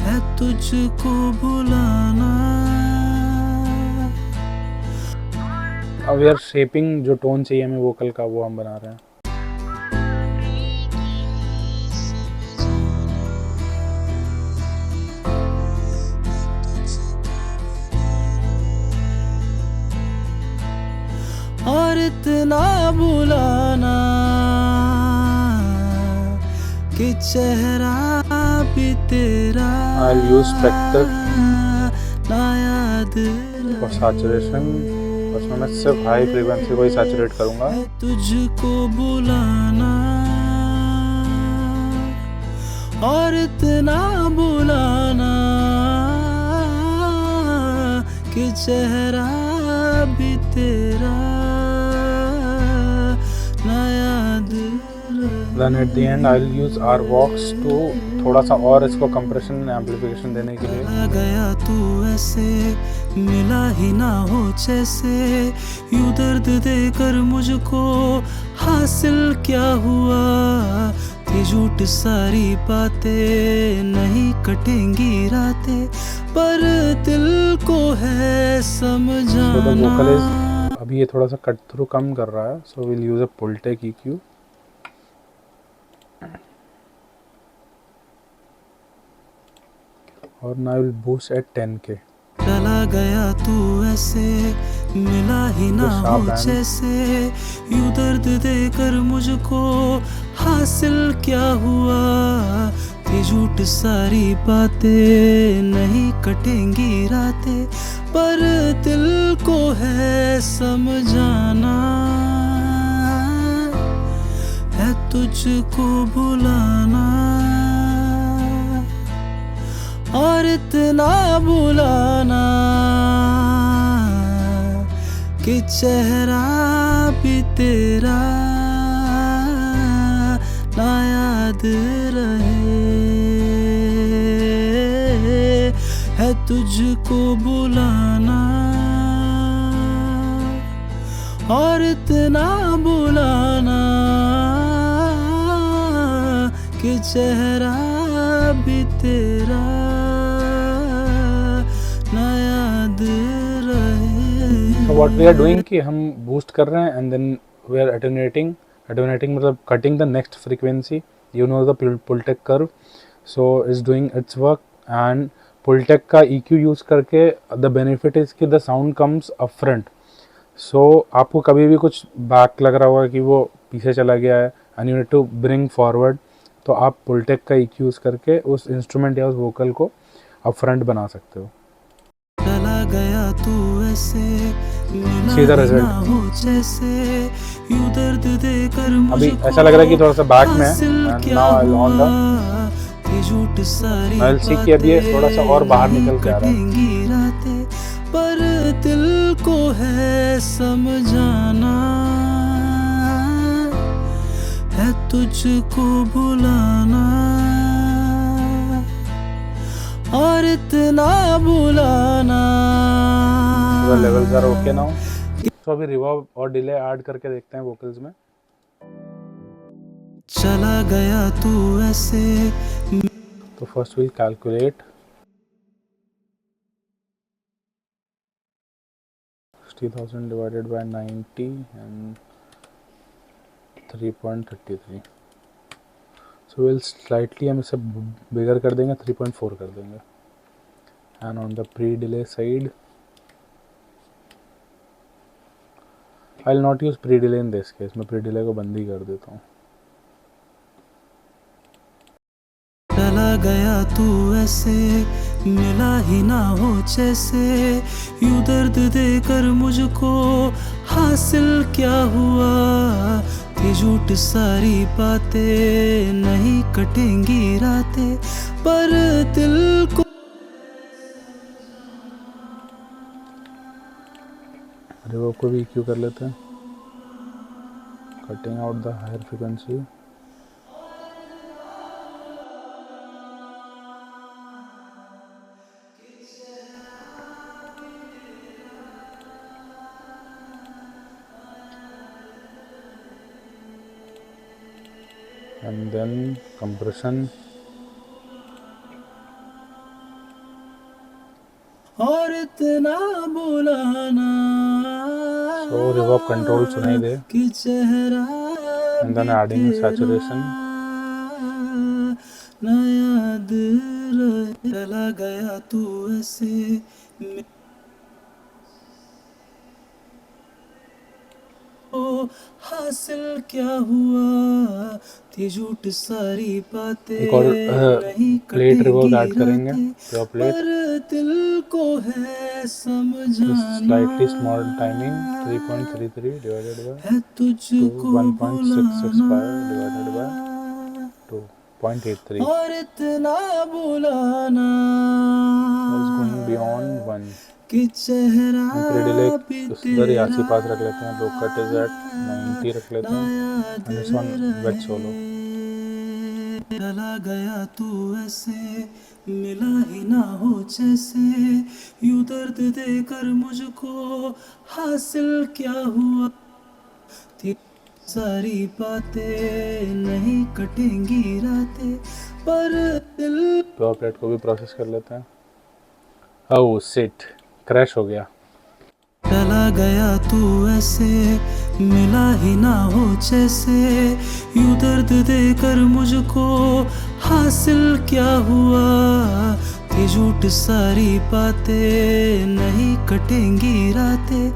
है तुझको बुलाना। अब यार शेपिंग जो टोन चाहिए हमें वोकल का वो हम बना रहे हैं। और इतना बुलाना कि चेहरा भी तेरा I'll use spectre ना याद for saturation, उसमें मैं सिर्फ हाई फ्रीक्वेंसी को ही सैचुरेट करूंगा। है तुझको बुलाना और इतना बुलाना कि चेहरा भी तेरा ना याद रहे। Then at the end I'll use our Vox to थोड़ा सा और इसको compression amplification देने के लिए। चला गया तू ऐसे, मिला ही ना हो जैसे, यूं दर्द देकर मुझको हासिल क्या हुआ। थी झूठ सारी बातें, नहीं कटेंगी रातें, पर दिल को है So the समझाना। vocal is अभी ये थोड़ा सा कट थ्रू कम कर रहा है, so we'll use a Pultec EQ। और now we'll boost at 10K। चला गया तू ऐसे, मिला ही ना The हो sharp band। जैसे, यूं दर्द देकर मुझको हासिल क्या हुआ। थी झूठ सारी बातें, नहीं कटेंगी रातें, पर दिल को है समझाना। है तुझको भुलाना, और इतना बुलाना कि चेहरा भी तेरा ना याद रहे। है तुझको बुलाना, और इतना बुलाना कि चेहरा भी तेरा ना याद रहे। So what we are doing कि हम boost कर रहे हैं and then we are attenuating मतलब cutting the next frequency, you know the Pultec curve, so it's doing its work। and Pultec का EQ use करके the benefit is कि the sound comes up front, so आपको कभी भी कुछ back लग रहा होगा कि वो पीछे चला गया है and you need to bring forward, तो आप Pultec का EQ यूज़ करके उस इंस्ट्रूमेंट या उस वोकल को अप फ्रंट बना सकते हो। चला गया तू ऐसे, मिला सीधा ही result। ना हो जैसे, यूं दर्द देकर अभी मुझको ऐसा लग रहा है कि थोड़ा सा बैक में है हासिल and क्या now I'll on the हुआ। थी झूठ सारी I'll see कि अब ये थोड़ा सा और बाहर निकल के आ रहा है। कटेंगी रातें, पर दिल को है समझाना। है तुझको भुलाना, और इतना बुलाना The levels are okay now। तो अभी रिवर्ब और डिले ऐड करके देखते हैं वोकल्स में। चला गया तू ऐसे। तो first we'll calculate 60,000 divided by 90 and 3.33, so we'll slightly हम इसे बिगर कर देंगे, 3.4 कर देंगे। and on the pre-delay side I'll not use pre-delay in this case, मैं pre-delay को बंद ही कर देता हूँ। चला गया तू ऐसे, मिला ही ना हो जैसे, यूं दर्द देकर मुझको हासिल क्या हुआ। थी झूठ सारी बातें, नहीं कटेंगी रातें, पर दिल को। रिवर्ब को भी EQ कर लेते हैं, cutting out the higher frequency. and then compression। और इतना बुलाना so reverb control सुनाई दे कि चेहरा and then adding saturation। ना याद रहे। चला गया तू ऐसे, हासिल क्या हुआ। थी झूठ सारी बातें, एक और प्लेट रिवर्ब ऐड करेंगे, प्योर प्लेट, पर दिल को है समझाना। slightly small timing, 3.33 divided by है तुझको 1.665 divided by 2.83 और इतना बुलाना was going beyond 1। कि चेहरा प्रीडिले भी उधर ही आसी तेरा पास रख लेते हैं, लो कट इज एट 90 रख लेते ना हैं, याद and this one wet solo. रहे। चला गया तू ऐसे, मिला ही ना हो जैसे, यूं दर्द देकर मुझको हासिल क्या हुआ। थी सारी बातें, नहीं कटेंगी रातें, पर दिल पावर प्लेट को भी प्रोसेस कर लेते हैं। ओह शिट, क्रैश हो गया। चला गया तू ऐसे, मिला ही ना हो जैसे, यूं दर्द देकर मुझको हासिल क्या हुआ। थी झूठ सारी बातें, नहीं कटेंगी रातें,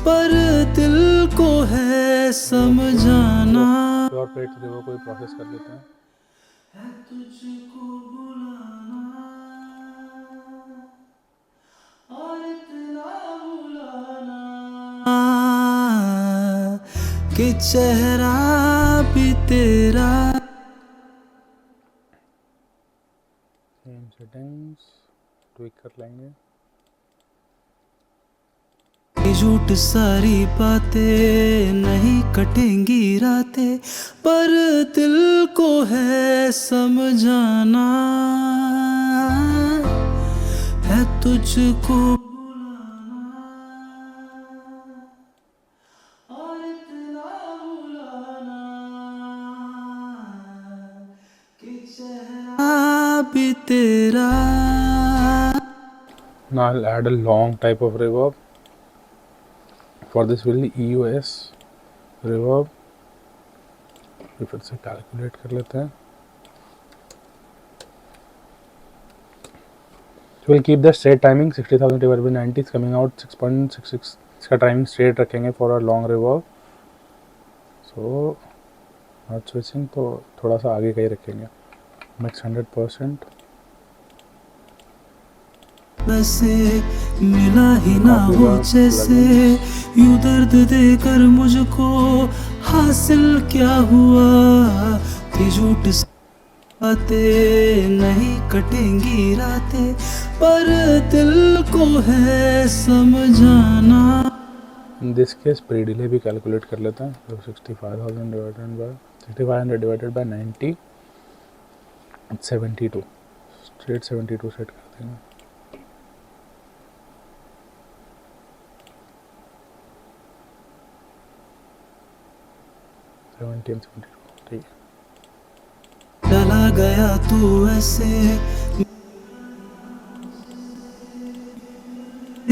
पर दिल को है समझाना। पावर प्लेट रिवर को भी प्रोसेस कर लेते हैं। है तुझको बुलाना और इतना बुलाना कि चेहरा भी तेरा। सेम सेटिंग्स ट्विक कर लेंगे। झूठ सारी बातें, नहीं कटेंगी रातें, पर दिल को है समझाना। है तुझको बुलाना और इतना बुलाना कि चेहरा भी तेरा। Now I'll add a long type of reverb. For this will be EOS reverb. फिर से कैलकुलेट कर लेते हैं। So we'll keep the straight timing 60,000 divided by 90 is coming out 6.66. इसका टाइमिंग स्ट्रेट रखेंगे for a long reverb. So not switching, तो थोड़ा सा आगे का ही रखेंगे। मिक्स 100%। वैसे मिला ही ना हो जैसे, यूं दर्द देकर मुझको हासिल क्या हुआ। थी झूठ बातें, नहीं कटेंगी रातें, पर दिल को है समझाना। इन दिस केस प्री डिले भी कैलकुलेट कर लेते हैं। तो 65,000 divided by 6500 divided by 90 72, straight 72 set कर देंगे। ठीक है। चला गया तू ऐसे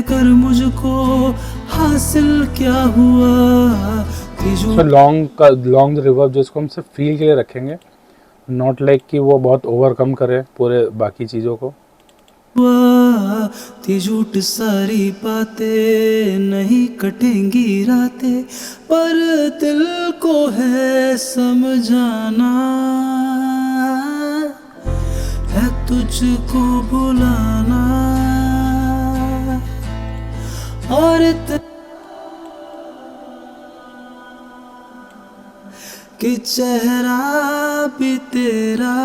कर मुझको हासिल क्या हुआ। तो लॉन्ग रिवर्ब जिसको हम सिर्फ फील के लिए रखेंगे, नॉट लाइक कि वो बहुत ओवरकम करे पूरे बाकी चीज़ों को। थी झूठ सारी बातें, नहीं कटेंगी रातें, पर दिल को है समझाना। है तुझको बुलाना और कि चेहरा भी तेरा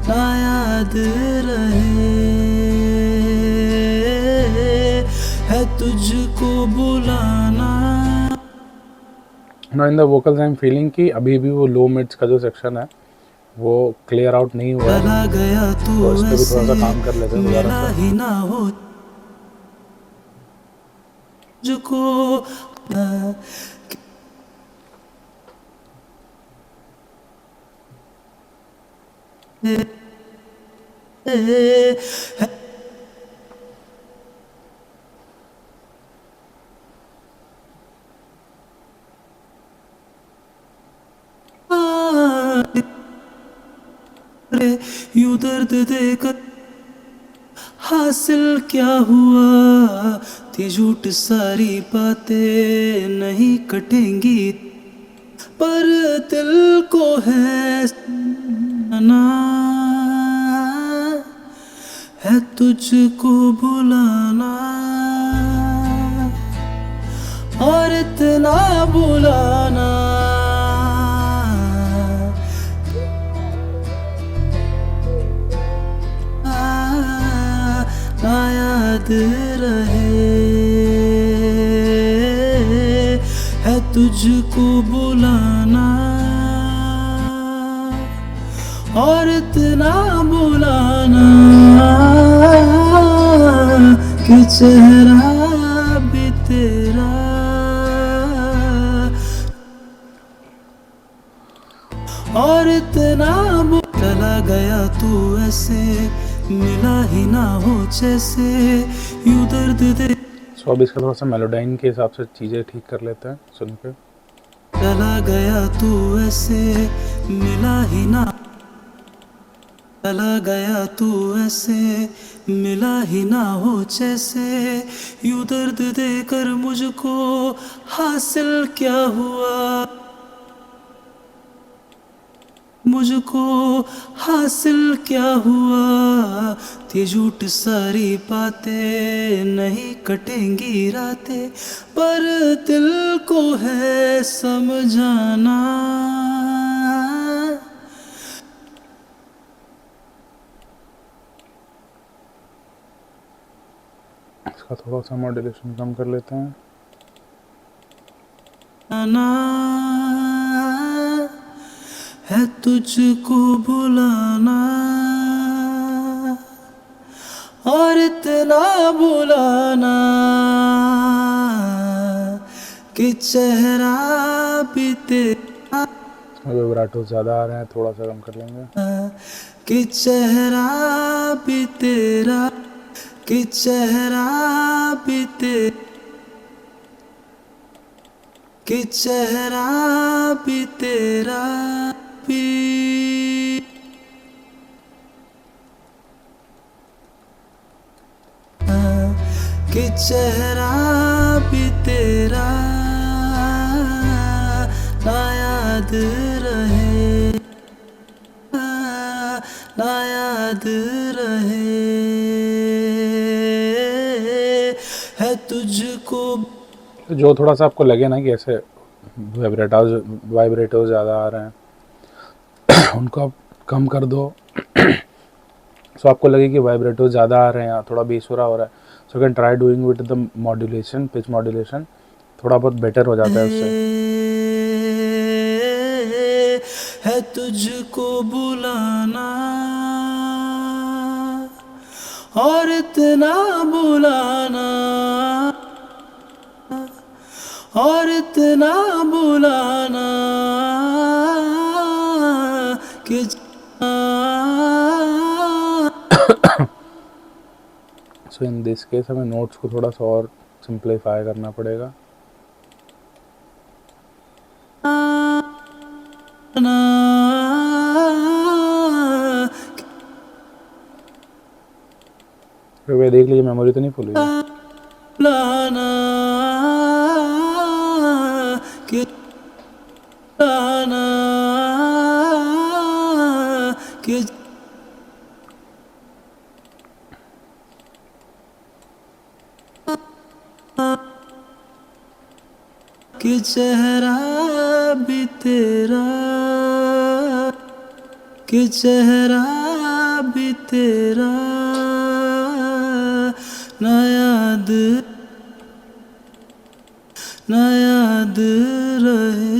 ना याद रहे। है तुझको बुलाना। ना in the vocals I am feeling कि अभी भी वो लो मिड्स का जो सेक्शन है वो क्लियर आउट नहीं हुआ है। चला गया तू तो इस पे भी थोड़ा सा ऐसे, काम कर लेते हैं दोबारा मिला से। ही ना हो मुझको यूं दर्द देकर हासिल क्या हुआ। थी झूठ सारी बातें, नहीं कटेंगी, पर दिल को है ना। है तुझको बुलाना और इतना बुलाना ना याद रहे, है तुझको बुलाना और इतना बुलाना कि चेहरा भी तेरा, और इतना चला गया तू ऐसे, मिला ही ना हो जैसे, यूं दर्द दे। सो अब इसका थोड़ा सा मेलोडाइन के हिसाब से चीज़ें ठीक कर लेते हैं सुन के। चला गया तू ऐसे, मिला ही ना, चला गया तू ऐसे, मिला ही ना हो जैसे, यूं दर्द देकर मुझको हासिल क्या हुआ, मुझको हासिल क्या हुआ, ये झूठ सारी बातें, नहीं कटेंगी रातें, पर दिल को है समझाना। इसका थोड़ा सा मॉड्यूलेशन कम कर लेते हैं। आना है तुझको बुलाना और इतना बुलाना कि चेहरा भी तेरा, इसमें विब्राटो ज़्यादा आ रहे हैं, थोड़ा सा कम कर लेंगे। कि चेहरा भी तेरा, कि चेहरा भी तेरा, कि चेहरा भी तेरा भी, कि चेहरा भी तेरा ना याद रहे, ना याद रहे, है तुझको। जो थोड़ा सा आपको लगे ना कि ऐसे वाइब्रेटो ज़्यादा आ रहे हैं उनको आप कम कर दो। सो आपको लगे कि वाइब्रेटो ज़्यादा आ रहे हैं या थोड़ा बेसुरा हो रहा है, so can try doing with the modulation, pitch modulation, थोड़ा बहुत बेटर हो जाता है उससे। है तुझको बुलाना और इतना बुलाना, और इतना बुलाना कि सो इन दिस केस हमें नोट्स को थोड़ा सा और सिंप्लीफाई करना पड़ेगा। फिर देख लीजिए मेमोरी तो नहीं फुल हुई। बुलाना कि बुलाना कि कि चेहरा भी तेरा, कि चेहरा भी तेरा ना याद, ना याद रहे,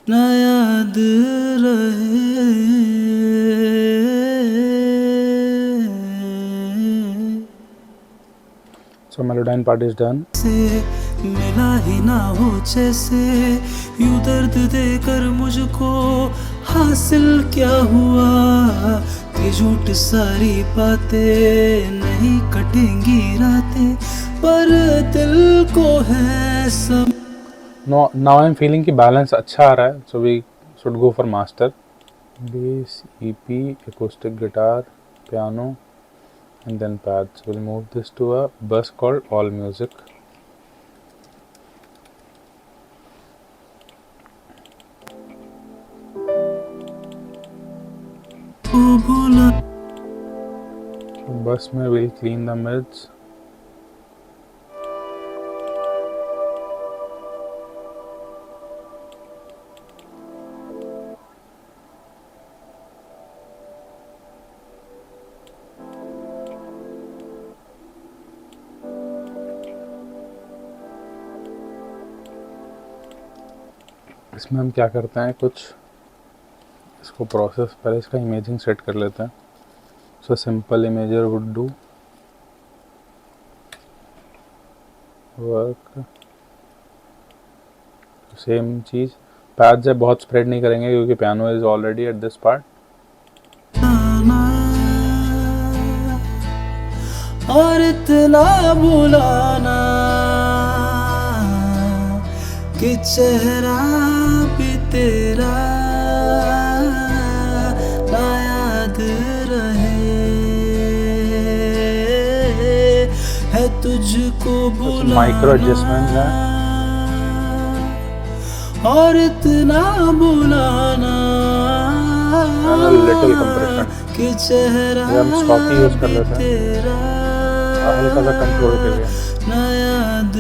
ना याद रहे। So melodyne part is done. से मिला ही ना हो जैसे, यूं दर्द देकर मुझको हासिल क्या हुआ, ये झूठ सारी बातें, नहीं कटेंगी रातें, पर दिल को है सब। Now I'm feeling कि बैलेंस अच्छा आ रहा है, so we should go for master. Bass, EP, acoustic guitar, piano, and then pads. We'll move this to a bus called All Music. So bus में we'll clean the mids. इसमें हम क्या करते हैं, कुछ इसको प्रोसेस, पहले इसका इमेजिंग सेट कर लेते हैं. So simple imager would do work. Same cheese, patch है बहुत स्प्रेड नहीं करेंगे क्योंकि piano is already at this part. और इतना बुलाना कि चेहरा भी तेरा ना याद रहे, है तुझको बुलाना. माइक्रो एडजस्टमेंट है और इतना बुलाना लिटिल कंप्रेशन. कि चेहरा हम स्टॉकी यूज कर भी लेते हैं तेरा हल्का सा कंट्रोल के लिए, ना याद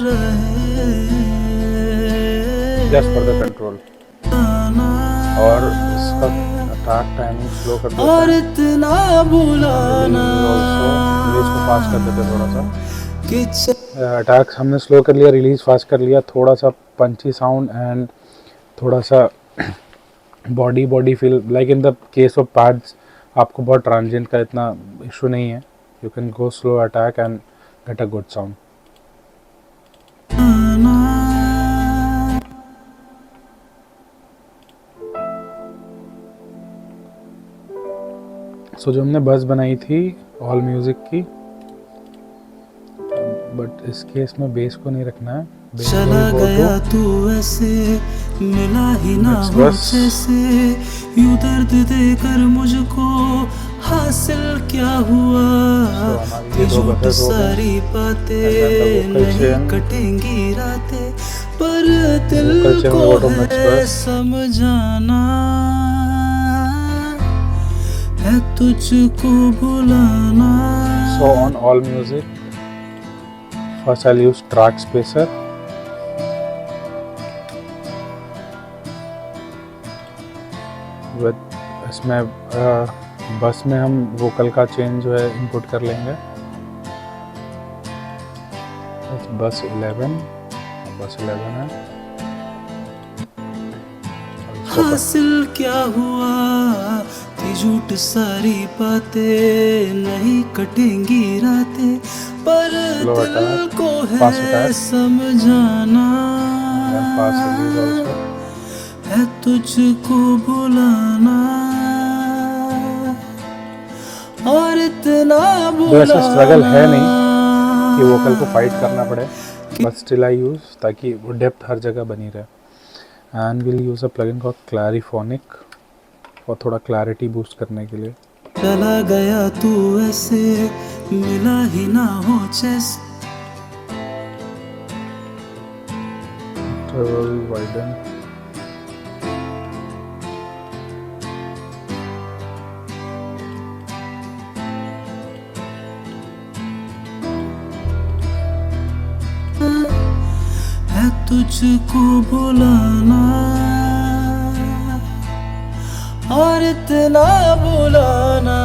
रहे, जस्ट फॉर द कंट्रोल. और इसका अटैक टाइमिंग स्लो कर देते और हैं. इतना बुलाना रिलीज को फास्ट कर देते हैं थोड़ा सा. कि अटैक हमने स्लो कर लिया, रिलीज फास्ट कर लिया, थोड़ा सा पंची साउंड एंड थोड़ा सा body feel. Like in the case of pads आपको बहुत ट्रांजिएंट का इतना इशू नहीं है. You can go slow attack and get a good sound. So जो हमने बस बनाई थी ऑल म्यूजिक की, बट इस केस में बेस को नहीं रखना है. बेस को चला ही गया बोल तू ऐसे, मिला ही ना Next हो verse. जैसे, यूं दर्द देकर मुझको हासिल क्या हुआ. हमारी ये कि दो झूठ buses हो गई. सारी बातें And then the vocal नहीं chain. कटेंगी रातें, पर दिल Vocal chain को will go to next है verse. समझाना, है तुझको बुलाना. So on all music, first I'll use track spacer. With इसमें बस में हम वोकल का चेंज जो है इनपुट कर लेंगे. बस 11 है. हासिल क्या हुआ, कि झूठ सारी बातें नहीं कटेंगी रातें, पर Slow दिल attack, को fast है attack. समझाना, Then fast release also. है तुझको बुलाना. और इतना तो ऐसा स्ट्रगल है नहीं बुलाना कि वोकल को फाइट करना पड़े, बट स्टिल आई यूज ताकि वो डेप्थ हर जगह बनी रहे. And will use a plugin called Clariphonic और थोड़ा क्लैरिटी बूस्ट करने के लिए. चला गया तू ऐसे, मिला ही ना हो जैसे. Treble widen. है तुझको बुलाना और इतना बुलाना.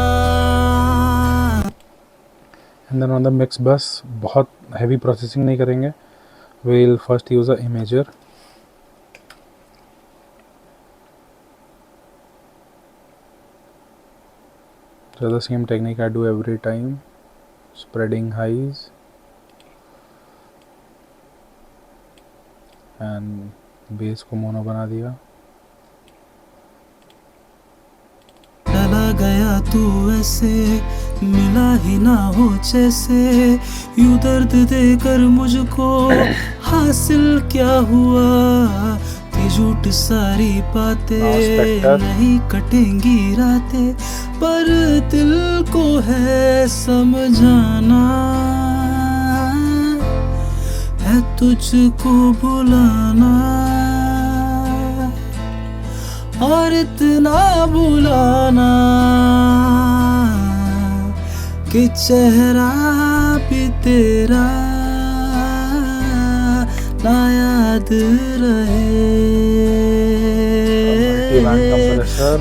And then on the mix bus बहुत हैवी प्रोसेसिंग नहीं करेंगे. we'll first use a imager. So the same technique I do every time, spreading highs and bass को मोनो बना दिया. चला गया तू ऐसे, मिला ही ना हो जैसे, यूं दर्द देकर मुझको हासिल क्या हुआ. कि झूठ सारी बातें नहीं कटेंगी रातें, पर दिल को है समझाना, है तुझको बुलाना. और इतना बुलाना कि चेहरा भी तेरा ना याद रहे,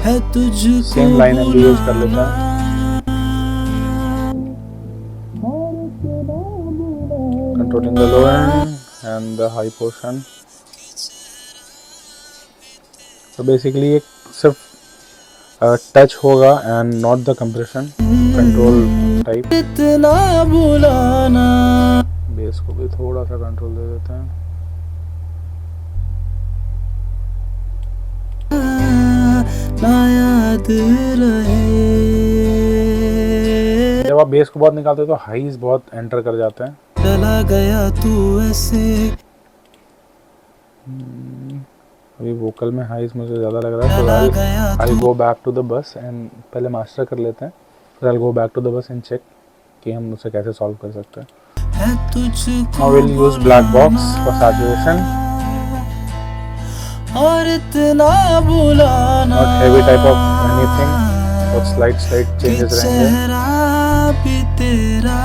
है तुझको सेम लाइन हम यूज कर लेते हैं. Controlling the low end and the high portion. तो बेसिकली एक सिर्फ टच होगा and not the compression control type. इतना बुलाना, बेस को भी थोड़ा सा कंट्रोल दे देते हैं। ना याद रहे। जब आप बेस को बहुत निकालते हो तो हाईज बहुत एंटर कर जाते हैं। चला गया तू ऐसे। अभी वोकल में हाईज मुझे ज़्यादा लग रहा है, तो I go back to the bus and पहले मास्टर कर लेते हैं, फिर I go back to the bus and check कि हम उसे कैसे सॉल्व कर सकते हैं। Now we'll use black box for saturation. और इतना बुलाना, Not heavy type of anything, but slight changes रहेंगे। चेहरा भी तेरा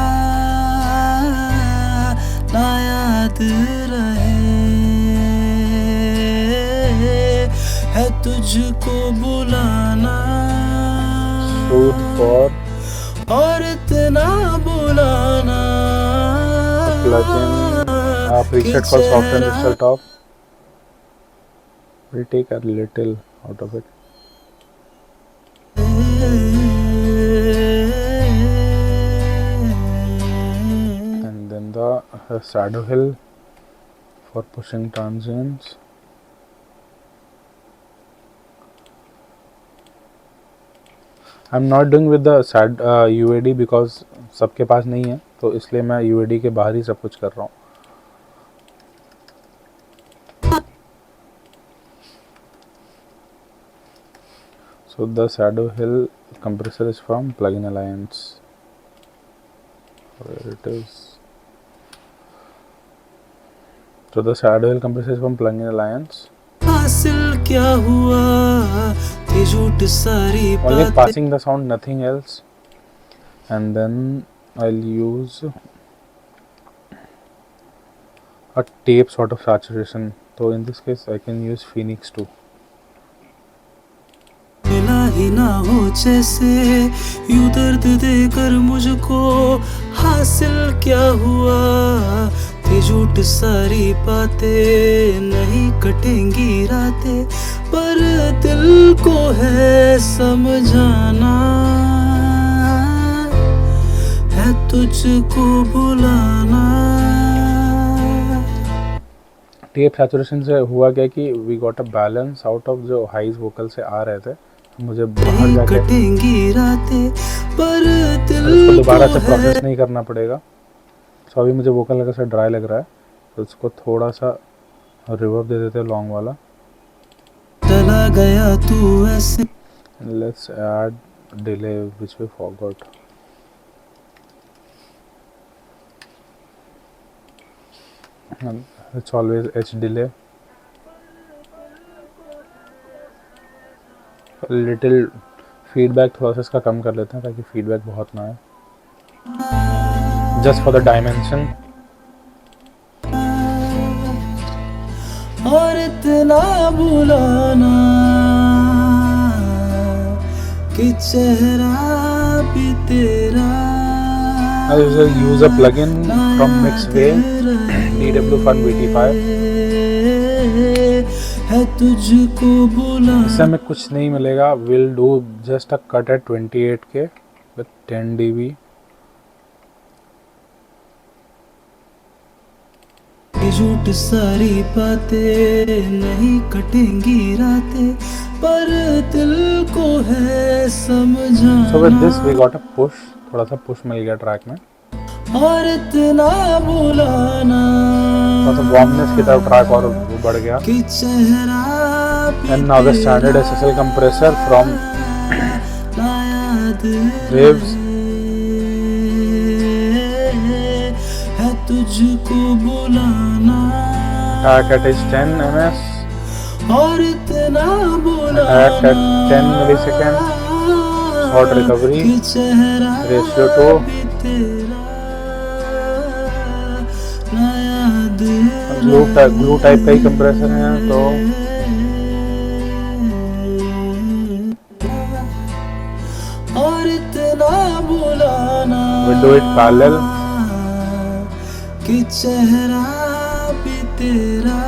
ना याद रहे, है तुझको बुलाना। Smooth for और इतना बुलाना, plugin, preset called soften digital top. We'll take a little out of it. And then the shadow hill for pushing transients. I'm not doing with the UAD because सबके पास नहीं है, तो इसलिए मैं UAD के बाहर ही सब कुछ कर रहा हूँ। So the shadow hill compressor is from Plugin Alliance. Where it is? So the shadow hill compressor is from Plugin Alliance. हासिल क्या हुआ, थी झूठ सारी Only बातें। passing the sound, nothing else. And then I'll use a tape sort of saturation. So in this case I can use Phoenix 2. मिला ही ना हो जैसे, यूं दर्द देकर मुझको हासिल क्या हुआ, थी झूठ सारी बातें, नहीं कटेंगी रातें, पर दिल को है समझाना, है तुझको बुलाना। टेप सैचुरेशन से हुआ क्या कि we got a balance out of जो हाईज वोकल से आ रहे थे, मुझे बाहर जाके कटेंगी रातें, पर दिल इसको दोबारा को से है। प्रोसेस नहीं करना पड़ेगा। सो अभी मुझे वोकल लगा सा ड्राई लग रहा है, तो इसको थोड़ा सा रिवर्ब दे देते हैं लॉन्ग वाला। चला गया तू ऐसे। Let's add delay which we forgot. It's always H delay. Little feedback थोड़ा सा इसका कम कर लेते हैं ताकि फीडबैक बहुत ना आए, जस्ट फॉर द डायमेंशन। और इतना बुलाना कि चेहरा भी तेरा। I usually use a plugin from Mixway, DW Fun VT5. है तुझको बुलाना। इससे हमें कुछ नहीं मिलेगा। We'll do just a cut at 28K with 10 dB. झूठ सारी बातें, नहीं कटेंगी रातें, पर दिल को है समझाना। So with this we got a push, थोड़ा सा पुश मिल गया ट्रैक में। और इतना बुलाना, थोड़ा सा वार्मनेस की तरफ ट्रैक और बढ़ गया। कि चेहरा And now the standard SSL compressor from Waves. है तुझको बुलाना। Attack at is 10 ms. और इतना बुलाना। Attack at 10 milliseconds. Short recovery. कि चेहरा Ratio 2. भी तेरा ना याद ग्लू टाइप का ही कंप्रेसर है, तो और इतना बुलाना we do it parallel. कि चेहरा भी तेरा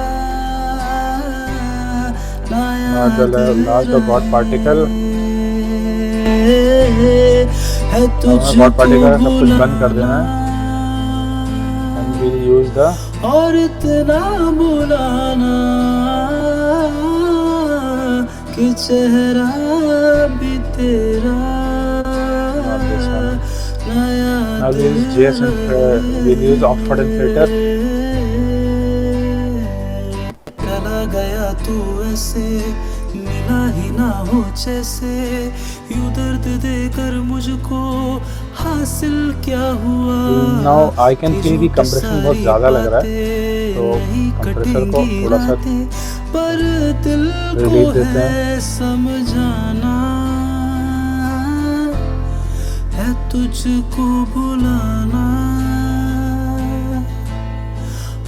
ना Now at the last of God particle. है God तुझको particle सब कुछ बंद कर देना है बुलाना and we'll use the और इतना बुलाना कि चेहरा भी तेरा not this one. ना याद Now we'll use JS and we'll use Oxford and filter. चला गया तू ऐसे मिला ही ना हो जैसे यूं दर्द देकर मुझको हासिल क्या हुआ Now I can feel कि compression बहुत ज़्यादा लग रहा है तो compressor को थोड़ा सा पर दिल को release देते हैं है समझाना है तुझको बुलाना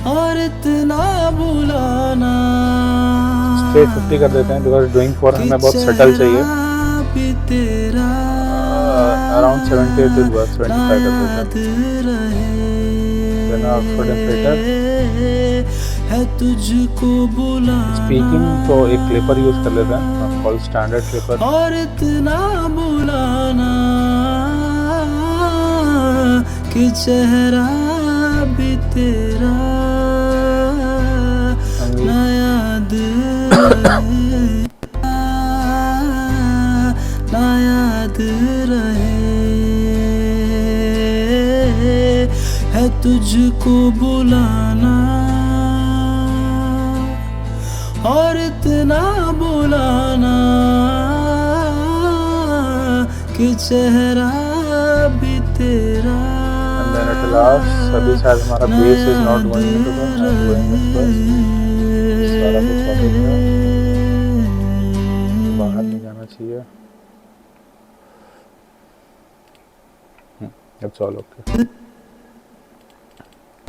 और इतना बुलाना स्ट्रेट 50 कर देते हैं because doing 4 हमें बहुत सटल चाहिए भी तेरा around 70 it will work 75 कर देते हैं then Oxford and filter है तुझको बुलाना speaking तो एक clipper यूज कर लेते हैं called standard clipper और इतना बुलाना कि चेहरा भी तेरा ना याद रहे ना याद रहे है तुझको बुलाना और इतना बुलाना कि चेहरा भी तेरा and then at last सभी शायद हमारा bass is not going into the and going at first सारा कुछ हो गया बाहर नहीं जाना चाहिए it's all okay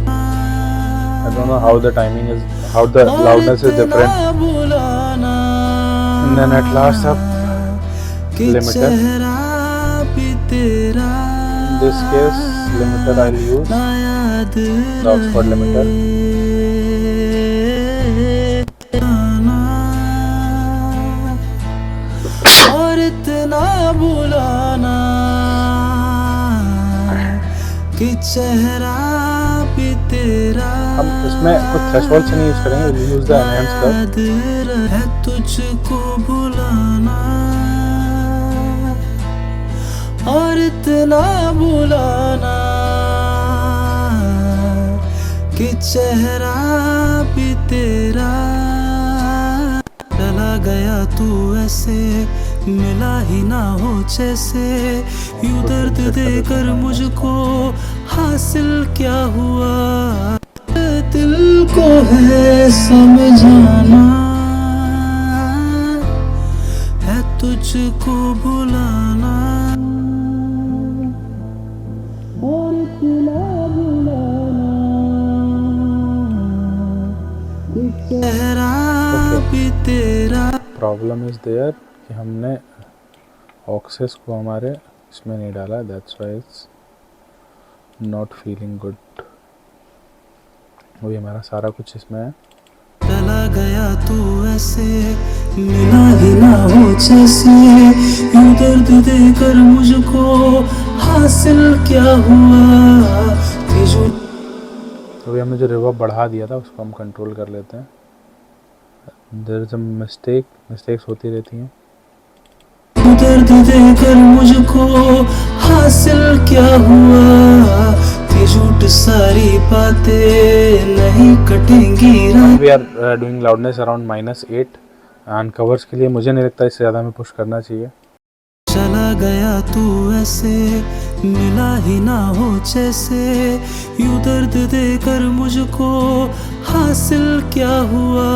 I don't know how the timing is how the loudness is different and then at last up limiter in this case limiter I'll use the Oxford limiter और इतना बुलाना कि चेहरा भी तेरा हम इसमें कुछ थ्रेशोल्ड से नहीं यूज करेंगे we'll use the enhance curve है तुझको बुलाना और इतना बुलाना कि चेहरा भी तेरा चला गया तू ऐसे मिला ही ना हो जैसे यूं दर्द देकर मुझको हासिल क्या हुआ दिल को है समझाना है तुझको बुलाना और इतना बुलाना कि चेहरा भी तेरा प्रॉब्लम इज देयर कि हमने ऑक्सेस को हमारे इसमें नहीं डाला that's why it's not feeling good वही हमारा सारा कुछ इसमें है चला गया तू ऐसे मिला ही ना हो जैसे यूं दर्द देकर मुझको हासिल क्या हुआ तो अभी हमने जो रिवर्ब बढ़ा दिया था उसको हम कंट्रोल कर लेते हैं देयर इज अ मिस्टेक्स होती रहती हैं दर्द देकर मुझको हासिल क्या हुआ थी झूठ सारी बातें नहीं कटेंगी we are doing loudness around -8 and covers के लिए मुझे नहीं लगता इससे ज़्यादा हमें पुश करना चाहिए चला गया तू ऐसे मिला ही ना हो जैसे यूं दर्द देकर मुझको हासिल क्या हुआ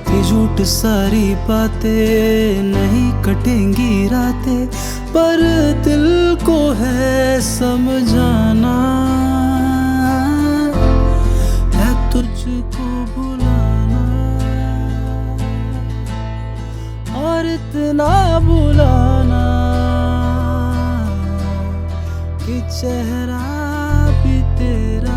थी झूठ सारी बातें नहीं कटेंगी रातें पर दिल को है समझाना है तुझको बुलाना और इतना बुलाना कि चेहरा भी तेरा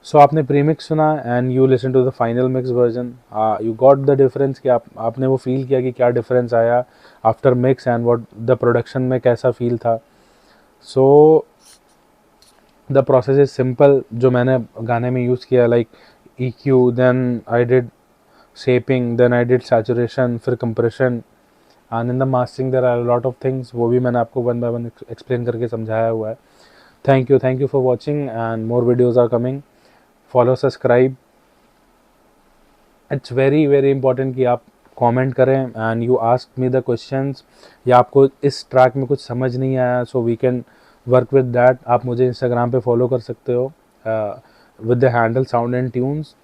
सो आपने प्री मिक्स सुना and you listen to the final mix version, you got the difference कि आपने वो फील किया कि क्या डिफरेंस आया after mix and what the production में कैसा फील था. So the process is simple जो मैंने गाने में यूज़ किया, like EQ, then I did shaping, then I did saturation, फिर compression, and in the mastering there are lot of things, वो भी मैंने आपको वन बाय वन एक्सप्लेन करके समझाया हुआ है. Thank you for watching and more videos are coming. Follow, subscribe. It's very very important कि आप कमेंट करें and you ask me the questions, या आपको इस ट्रैक में कुछ समझ नहीं आया, so we can work with that. आप मुझे इंस्टाग्राम पे फॉलो कर सकते हो with the handle sound and tunes.